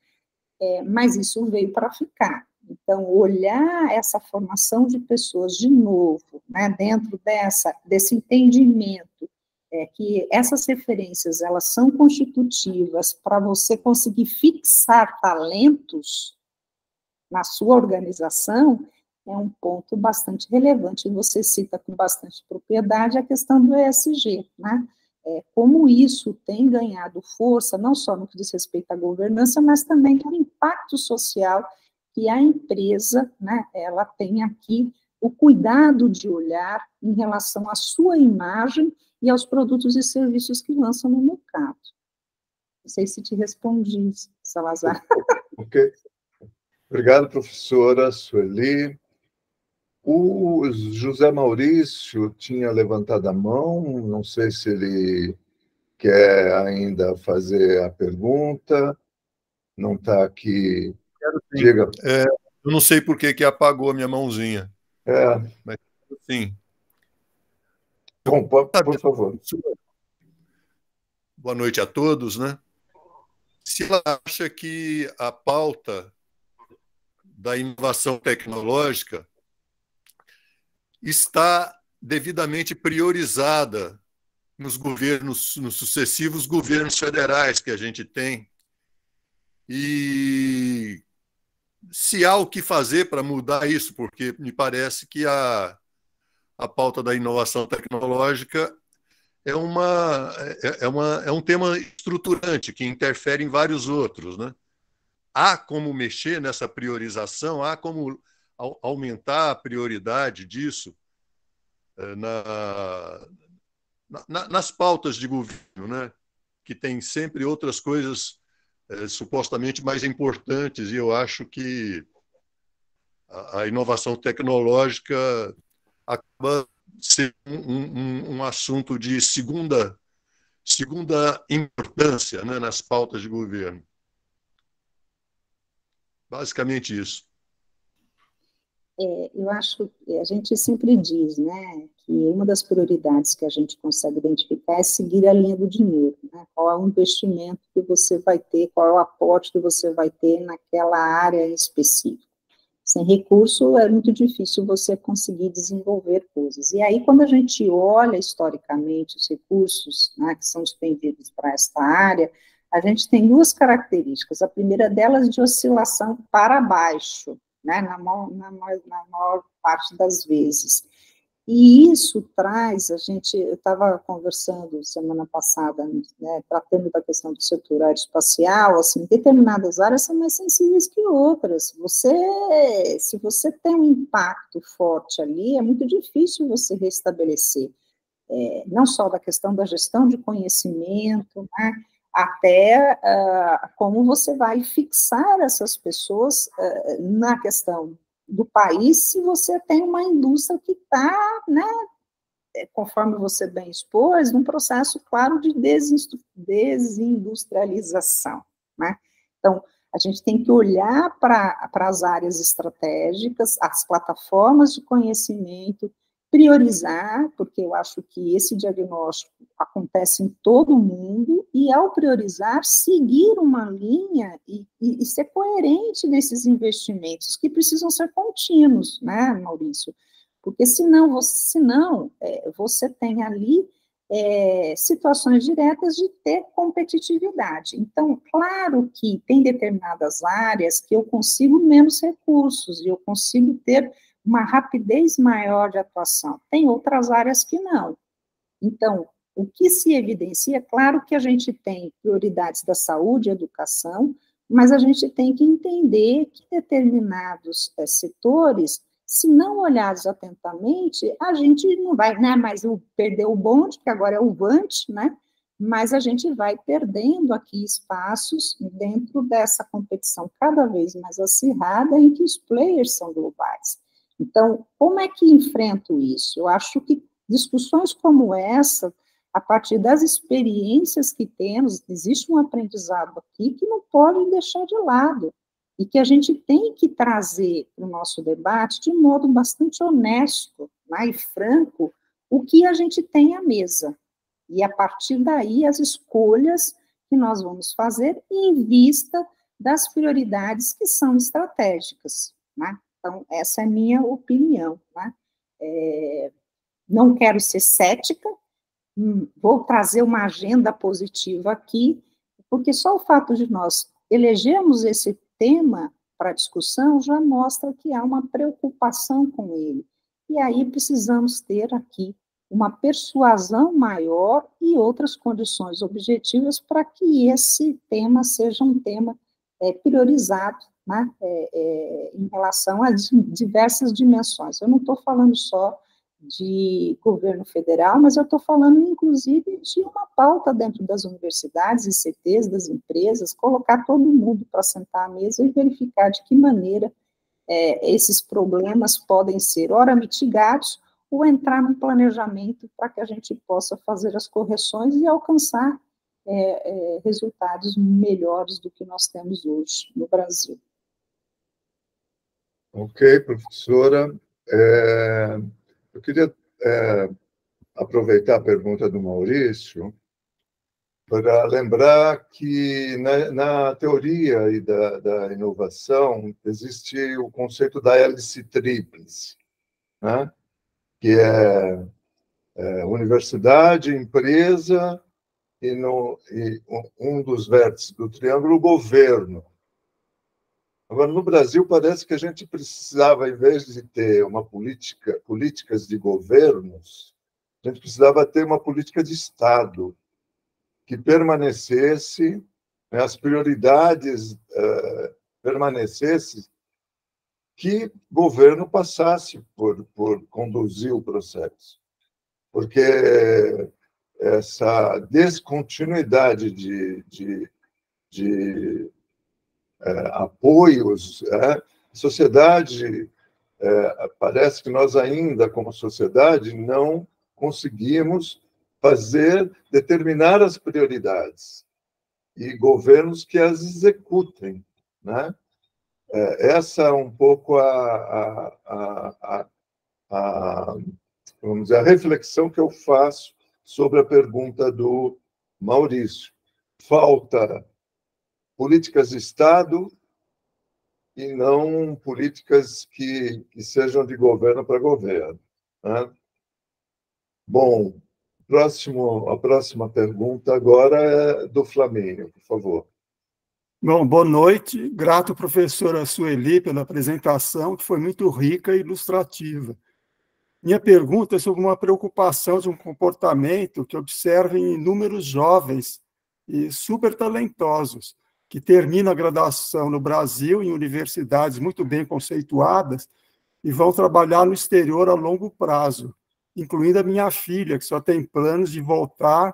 Mas isso veio para ficar. Então, olhar essa formação de pessoas de novo, né, dentro desse entendimento, que essas referências, elas são constitutivas para você conseguir fixar talentos na sua organização, é um ponto bastante relevante. Você cita com bastante propriedade a questão do ESG, né? Como isso tem ganhado força, não só no que diz respeito à governança, mas também no impacto social que a empresa, né, ela tem aqui o cuidado de olhar em relação à sua imagem e aos produtos e serviços que lançam no mercado. Não sei se te respondi, Salazar. Ok. Obrigado, professora Sueli. O José Maurício tinha levantado a mão, não sei se ele quer ainda fazer a pergunta, não está aqui. Diga. Eu não sei por que apagou a minha mãozinha. Mas, sim. Bom, por favor. Boa noite a todos, né? Se ela acha que a pauta da inovação tecnológica está devidamente priorizada nos sucessivos governos federais que a gente tem, e se há o que fazer para mudar isso, porque me parece que a pauta da inovação tecnológica é um tema estruturante que interfere em vários outros, né? Há como mexer nessa priorização, há como aumentar a prioridade disso nas pautas de governo, né? Que tem sempre outras coisas supostamente mais importantes, e eu acho que a inovação tecnológica acaba sendo um assunto de segunda importância, né, nas pautas de governo. Basicamente isso. Eu acho que a gente sempre diz, né, que uma das prioridades que a gente consegue identificar é seguir a linha do dinheiro, né? Qual é o investimento que você vai ter, qual é o aporte que você vai ter naquela área específica. Sem recurso, é muito difícil você conseguir desenvolver coisas. E aí, quando a gente olha historicamente os recursos, né, que são dispendidos para esta área, a gente tem duas características. A primeira delas de oscilação para baixo, né, na maior parte das vezes. E isso traz, eu estava conversando semana passada, né, tratando da questão do setor aeroespacial, assim, determinadas áreas são mais sensíveis que outras. Se você tem um impacto forte ali, é muito difícil você restabelecer, não só da questão da gestão de conhecimento, né, até como você vai fixar essas pessoas na questão do país, se você tem uma indústria que está, né, conforme você bem expôs, num processo claro de desindustrialização, né? Então, a gente tem que olhar para as áreas estratégicas, as plataformas de conhecimento, priorizar, porque eu acho que esse diagnóstico acontece em todo mundo, e ao priorizar, seguir uma linha e ser coerente nesses investimentos, que precisam ser contínuos, né, Maurício? Porque senão você tem ali situações diretas de ter competitividade. Então, claro que tem determinadas áreas que eu consigo menos recursos, e eu consigo ter uma rapidez maior de atuação. Tem outras áreas que não. Então, o que se evidencia, claro que a gente tem prioridades da saúde e educação, mas a gente tem que entender que determinados setores, se não olhados atentamente, a gente não vai, né, mas perder o bonde, que agora é o Vante, né, mas a gente vai perdendo aqui espaços dentro dessa competição cada vez mais acirrada em que os players são globais. Então, como é que enfrento isso? Eu acho que discussões como essa, a partir das experiências que temos, existe um aprendizado aqui que não pode deixar de lado, e que a gente tem que trazer para o nosso debate de modo bastante honesto, né, e franco, o que a gente tem à mesa. E, a partir daí, as escolhas que nós vamos fazer em vista das prioridades que são estratégicas, né? Então, essa é a minha opinião, né? Não quero ser cética, vou trazer uma agenda positiva aqui, porque só o fato de nós elegermos esse tema para discussão já mostra que há uma preocupação com ele. E aí precisamos ter aqui uma persuasão maior e outras condições objetivas para que esse tema seja um tema priorizado, né, em relação a diversas dimensões. Eu não estou falando só de governo federal, mas eu estou falando, inclusive, de uma pauta dentro das universidades, ICTs, das empresas, colocar todo mundo para sentar à mesa e verificar de que maneira esses problemas podem ser, ora, mitigados, ou entrar num planejamento para que a gente possa fazer as correções e alcançar resultados melhores do que nós temos hoje no Brasil. Ok, professora. Eu queria aproveitar a pergunta do Maurício para lembrar que na teoria e da inovação existe o conceito da hélice tríplice, né? Que é universidade, empresa e um dos vértices do triângulo, o governo. Agora, no Brasil, parece que a gente precisava, em vez de ter políticas de governos, a gente precisava ter uma política de Estado que permanecesse, né, as prioridades permanecessem, que governo passasse por conduzir o processo. Porque essa descontinuidade de apoios, a sociedade, parece que nós ainda, como sociedade, não conseguimos determinar as prioridades e governos que as executem, né? Essa é um pouco vamos dizer, a reflexão que eu faço sobre a pergunta do Maurício. Falta políticas de Estado e não políticas que sejam de governo para governo, né? Bom, a próxima pergunta agora é do Flamínio, por favor. Bom, boa noite. Grato, professora Sueli, pela apresentação, que foi muito rica e ilustrativa. Minha pergunta é sobre uma preocupação de um comportamento que observo em inúmeros jovens e super talentosos, que terminam a graduação no Brasil em universidades muito bem conceituadas e vão trabalhar no exterior a longo prazo, incluindo a minha filha, que só tem planos de voltar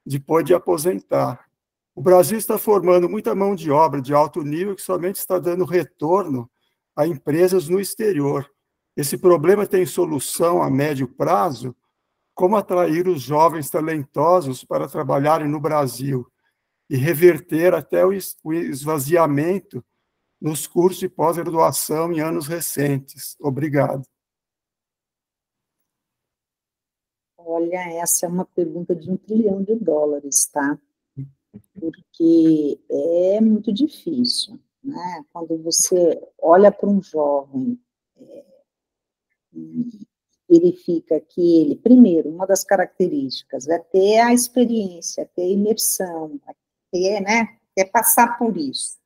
depois de aposentar. O Brasil está formando muita mão de obra de alto nível que somente está dando retorno a empresas no exterior. Esse problema tem solução a médio prazo? Como atrair os jovens talentosos para trabalharem no Brasil e reverter até o esvaziamento nos cursos de pós-graduação em anos recentes? Obrigado. Olha, essa é uma pergunta de $1 trilhão, tá? Porque é muito difícil, né? Quando você olha para um jovem e verifica que ele, primeiro, uma das características é ter a experiência, ter a imersão, é passar por isso.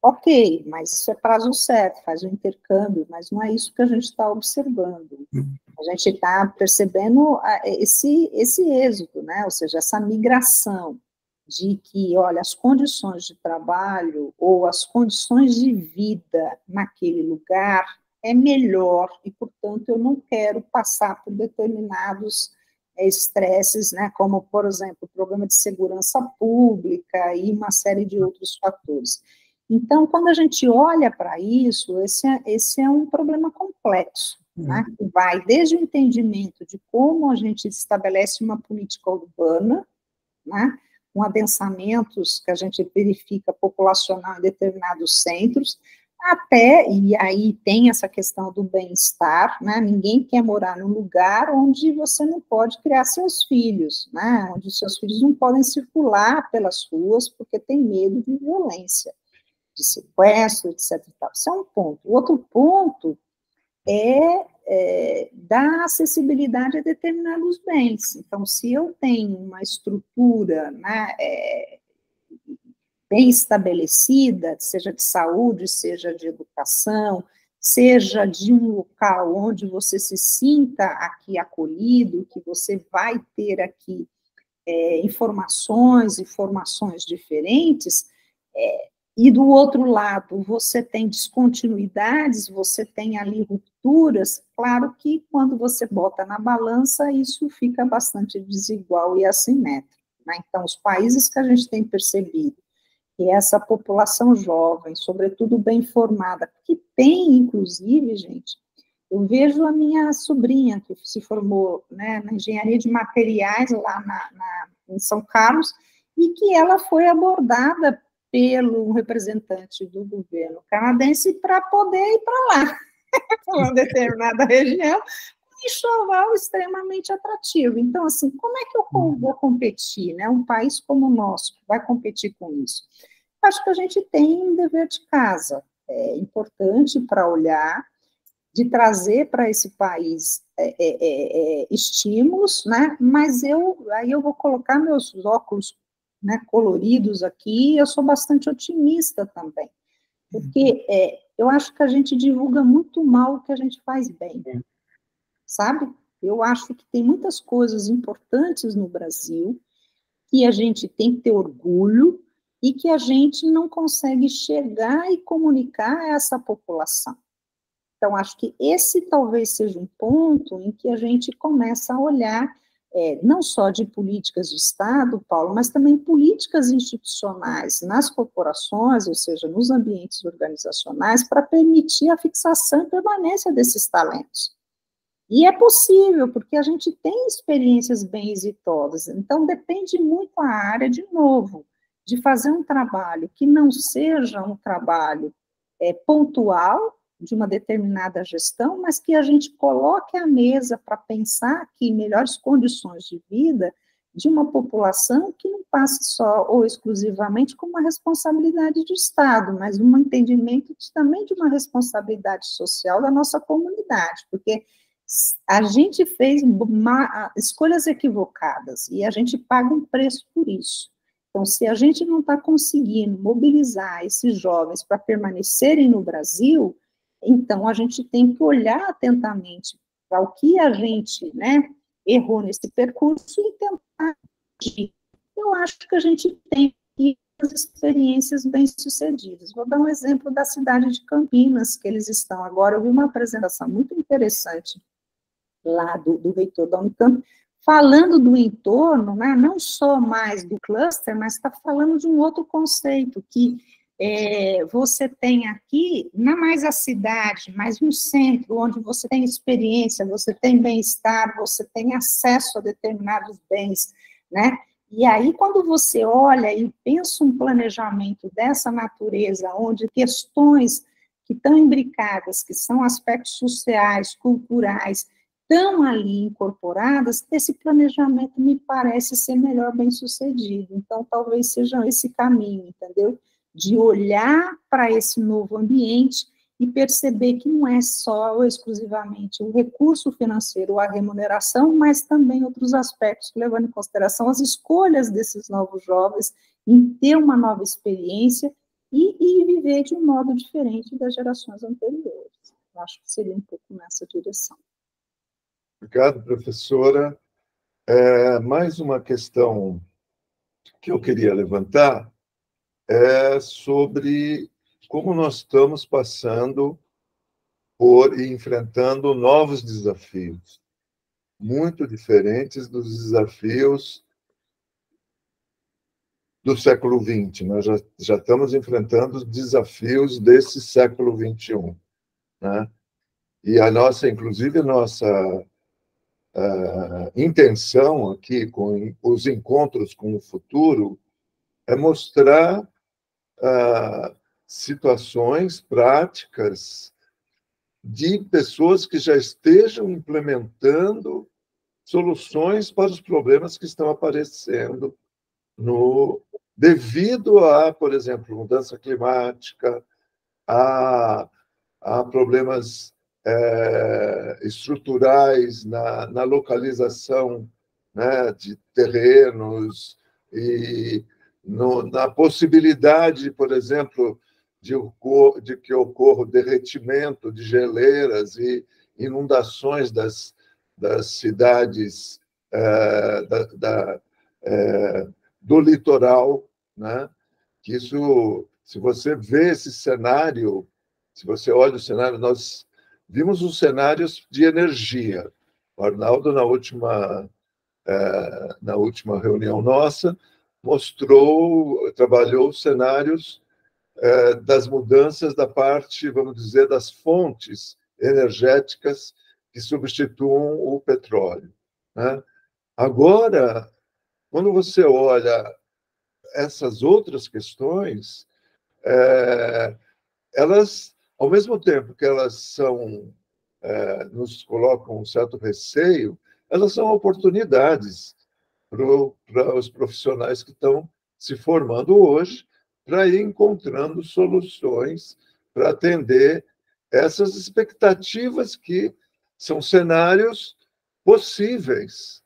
Ok, mas isso é prazo certo, faz um intercâmbio, mas não é isso que a gente está observando. A gente está percebendo esse êxodo, né? Ou seja, essa migração de que, olha, as condições de trabalho ou as condições de vida naquele lugar é melhor e, portanto, eu não quero passar por determinados estresses, né, como, por exemplo, o problema de segurança pública e uma série de outros fatores. Então, quando a gente olha para isso, esse é um problema complexo, né, que vai desde o entendimento de como a gente estabelece uma política urbana, né, com adensamentos que a gente verifica populacional em determinados centros, até, e aí tem essa questão do bem-estar, né, ninguém quer morar num lugar onde você não pode criar seus filhos, né, onde seus filhos não podem circular pelas ruas porque tem medo de violência, de sequestro, etc. Isso é um ponto. O outro ponto é dar acessibilidade a determinados bens. Então, se eu tenho uma estrutura, né, bem estabelecida, seja de saúde, seja de educação, seja de um local onde você se sinta aqui acolhido, que você vai ter aqui informações e formações diferentes, e do outro lado você tem descontinuidades, você tem ali rupturas, claro que quando você bota na balança, isso fica bastante desigual e assimétrico, né? Então, os países que a gente tem percebido que essa população jovem, sobretudo bem formada, que tem, inclusive, gente, eu vejo a minha sobrinha, que se formou, né, na engenharia de materiais lá em São Carlos, e que ela foi abordada pelo representante do governo canadense para poder ir para lá, para uma determinada região, um enxoval extremamente atrativo. Então, assim, como é que eu vou competir, né? Um país como o nosso vai competir com isso? Acho que a gente tem um dever de casa, importante para olhar, de trazer para esse país estímulos, né? Mas aí eu vou colocar meus óculos, né, coloridos aqui, eu sou bastante otimista também, porque eu acho que a gente divulga muito mal o que a gente faz bem, sabe? Eu acho que tem muitas coisas importantes no Brasil que a gente tem que ter orgulho e que a gente não consegue chegar e comunicar a essa população. Então, acho que esse talvez seja um ponto em que a gente começa a olhar não só de políticas de Estado, Paulo, mas também políticas institucionais nas corporações, ou seja, nos ambientes organizacionais, para permitir a fixação e permanência desses talentos. E é possível, porque a gente tem experiências bem exitosas, então depende muito a área, de novo, de fazer um trabalho que não seja um trabalho pontual, de uma determinada gestão, mas que a gente coloque à mesa para pensar aqui melhores condições de vida de uma população que não passe só ou exclusivamente com uma responsabilidade de Estado, mas um entendimento também de uma responsabilidade social da nossa comunidade, porque a gente fez escolhas equivocadas e a gente paga um preço por isso. Então, se a gente não está conseguindo mobilizar esses jovens para permanecerem no Brasil, então a gente tem que olhar atentamente para o que a gente, né, errou nesse percurso e tentar agir. Eu acho que a gente tem as experiências bem-sucedidas. Vou dar um exemplo da cidade de Campinas, que eles estão agora. Eu vi uma apresentação muito interessante lá do reitor da Unicamp, falando do entorno, né, não só mais do cluster, mas está falando de um outro conceito, que você tem aqui, não é mais a cidade, mas um centro onde você tem experiência, você tem bem-estar, você tem acesso a determinados bens, né? E aí, quando você olha e pensa um planejamento dessa natureza, onde questões que estão imbricadas, que são aspectos sociais, culturais, estão ali incorporadas, esse planejamento me parece ser melhor bem sucedido. Então, talvez seja esse caminho, entendeu? De olhar para esse novo ambiente e perceber que não é só ou exclusivamente o recurso financeiro, a remuneração, mas também outros aspectos, levando em consideração as escolhas desses novos jovens em ter uma nova experiência e viver de um modo diferente das gerações anteriores. Eu acho que seria um pouco nessa direção. Obrigado, professora. Mais uma questão que eu queria levantar é sobre como nós estamos passando por e enfrentando novos desafios. muito diferentes dos desafios do século XX. Nós já estamos enfrentando os desafios desse século XXI, né? E inclusive, a nossa intenção aqui com os encontros com o futuro é mostrar situações práticas de pessoas que já estejam implementando soluções para os problemas que estão aparecendo devido a, por exemplo, mudança climática, a problemas estruturais na localização, né, de terrenos e na possibilidade, por exemplo, de que ocorra o derretimento de geleiras e inundações das cidades do litoral, né? Que isso, se você vê esse cenário, se você olha o cenário, nós vimos os cenários de energia. O Arnaldo, na última reunião nossa, trabalhou os cenários das mudanças da parte, vamos dizer, das fontes energéticas que substituam o petróleo, né? Agora, quando você olha essas outras questões, elas, ao mesmo tempo que elas nos colocam um certo receio, elas são oportunidades para os profissionais que estão se formando hoje, para ir encontrando soluções para atender essas expectativas que são cenários possíveis.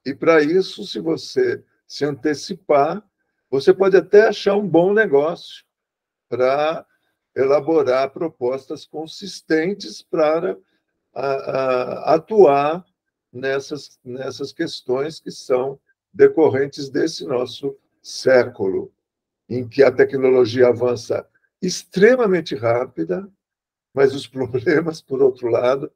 E, para isso, se você se antecipar, você pode até achar um bom negócio para elaborar propostas consistentes para atuar nessas questões que são decorrentes desse nosso século, em que a tecnologia avança extremamente rápida, mas os problemas, por outro lado,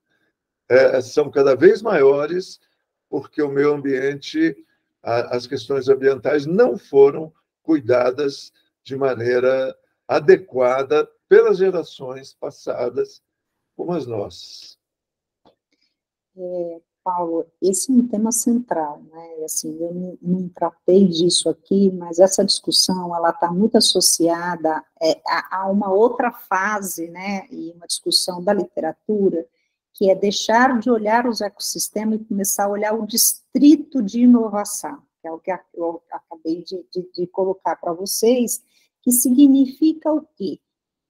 são cada vez maiores, porque o meio ambiente, as questões ambientais não foram cuidadas de maneira adequada pelas gerações passadas, como as nossas. Paulo, esse é um tema central, né? Assim, eu não tratei disso aqui, mas essa discussão ela está muito associada a uma outra fase, né? E uma discussão da literatura, que é deixar de olhar os ecossistemas e começar a olhar o distrito de inovação, que é o que eu acabei de colocar para vocês, que significa o quê?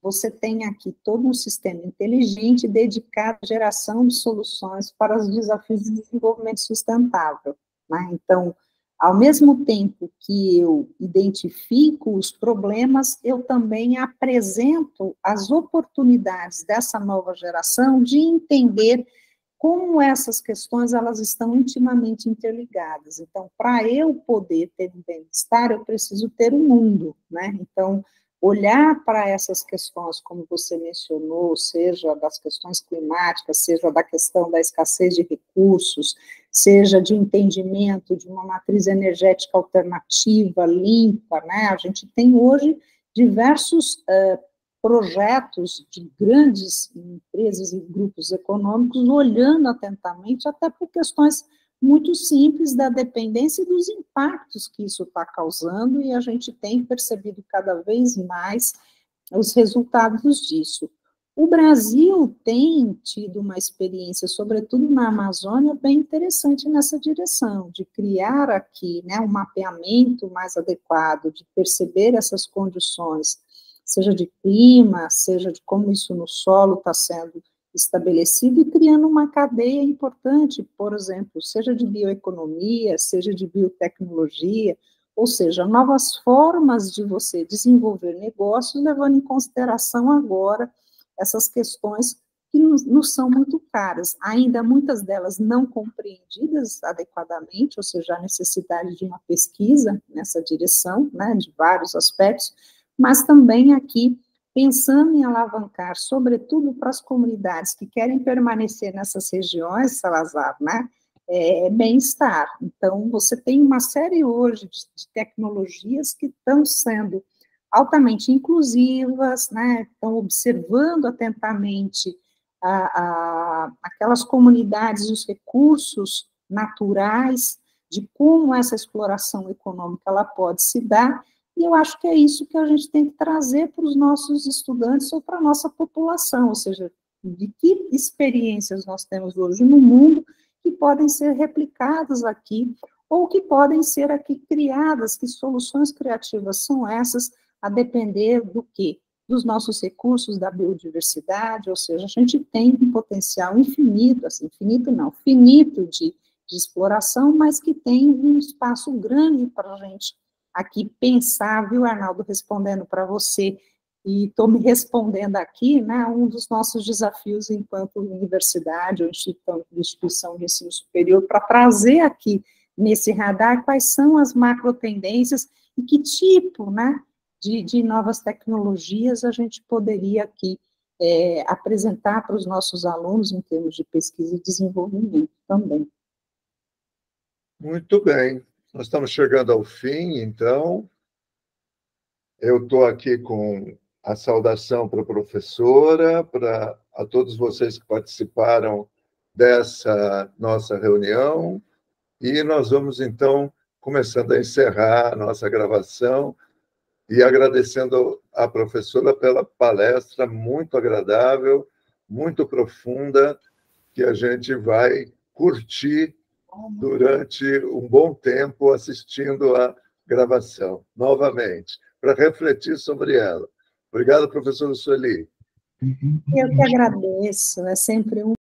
Você tem aqui todo um sistema inteligente dedicado à geração de soluções para os desafios de desenvolvimento sustentável, né? Então, ao mesmo tempo que eu identifico os problemas, eu também apresento as oportunidades dessa nova geração de entender como essas questões elas estão intimamente interligadas. Então, para eu poder ter um bem-estar, eu preciso ter um mundo, né? Então, olhar para essas questões, como você mencionou, seja das questões climáticas, seja da questão da escassez de recursos, seja de entendimento de uma matriz energética alternativa, limpa, né? A gente tem hoje diversos projetos de grandes empresas e grupos econômicos olhando atentamente até por questões muito simples da dependência e dos impactos que isso está causando, e a gente tem percebido cada vez mais os resultados disso. O Brasil tem tido uma experiência, sobretudo na Amazônia, bem interessante nessa direção, de criar aqui, né, um mapeamento mais adequado, de perceber essas condições, seja de clima, seja de como isso no solo está sendo estabelecido, e criando uma cadeia importante, por exemplo, seja de bioeconomia, seja de biotecnologia, ou seja, novas formas de você desenvolver negócios, levando em consideração agora essas questões que nos são muito caras, ainda muitas delas não compreendidas adequadamente, ou seja, a necessidade de uma pesquisa nessa direção, né, de vários aspectos, mas também aqui pensando em alavancar, sobretudo para as comunidades que querem permanecer nessas regiões, Salazar, né, bem-estar. Então, você tem uma série hoje de tecnologias que estão sendo altamente inclusivas, né? Estão observando atentamente aquelas comunidades e os recursos naturais, de como essa exploração econômica ela pode se dar, e eu acho que é isso que a gente tem que trazer para os nossos estudantes ou para a nossa população, ou seja, de que experiências nós temos hoje no mundo que podem ser replicadas aqui, ou que podem ser aqui criadas, que soluções criativas são essas, a depender do quê? Dos nossos recursos, da biodiversidade, ou seja, a gente tem um potencial infinito, assim, infinito não, finito de exploração, mas que tem um espaço grande para a gente aqui pensar, viu, Arnaldo, respondendo para você, e estou me respondendo aqui, né, um dos nossos desafios enquanto universidade ou instituição de ensino superior, para trazer aqui nesse radar quais são as macro tendências e que tipo, né, de novas tecnologias a gente poderia aqui apresentar para os nossos alunos em termos de pesquisa e desenvolvimento também. Muito bem. Nós estamos chegando ao fim, então. Eu estou aqui com a saudação para a professora, para a todos vocês que participaram dessa nossa reunião, e nós vamos, então, começando a encerrar a nossa gravação, e agradecendo à professora pela palestra muito agradável, muito profunda, que a gente vai curtir durante um bom tempo assistindo a gravação, novamente, para refletir sobre ela. Obrigado, professora Sueli. Eu que agradeço, é sempre um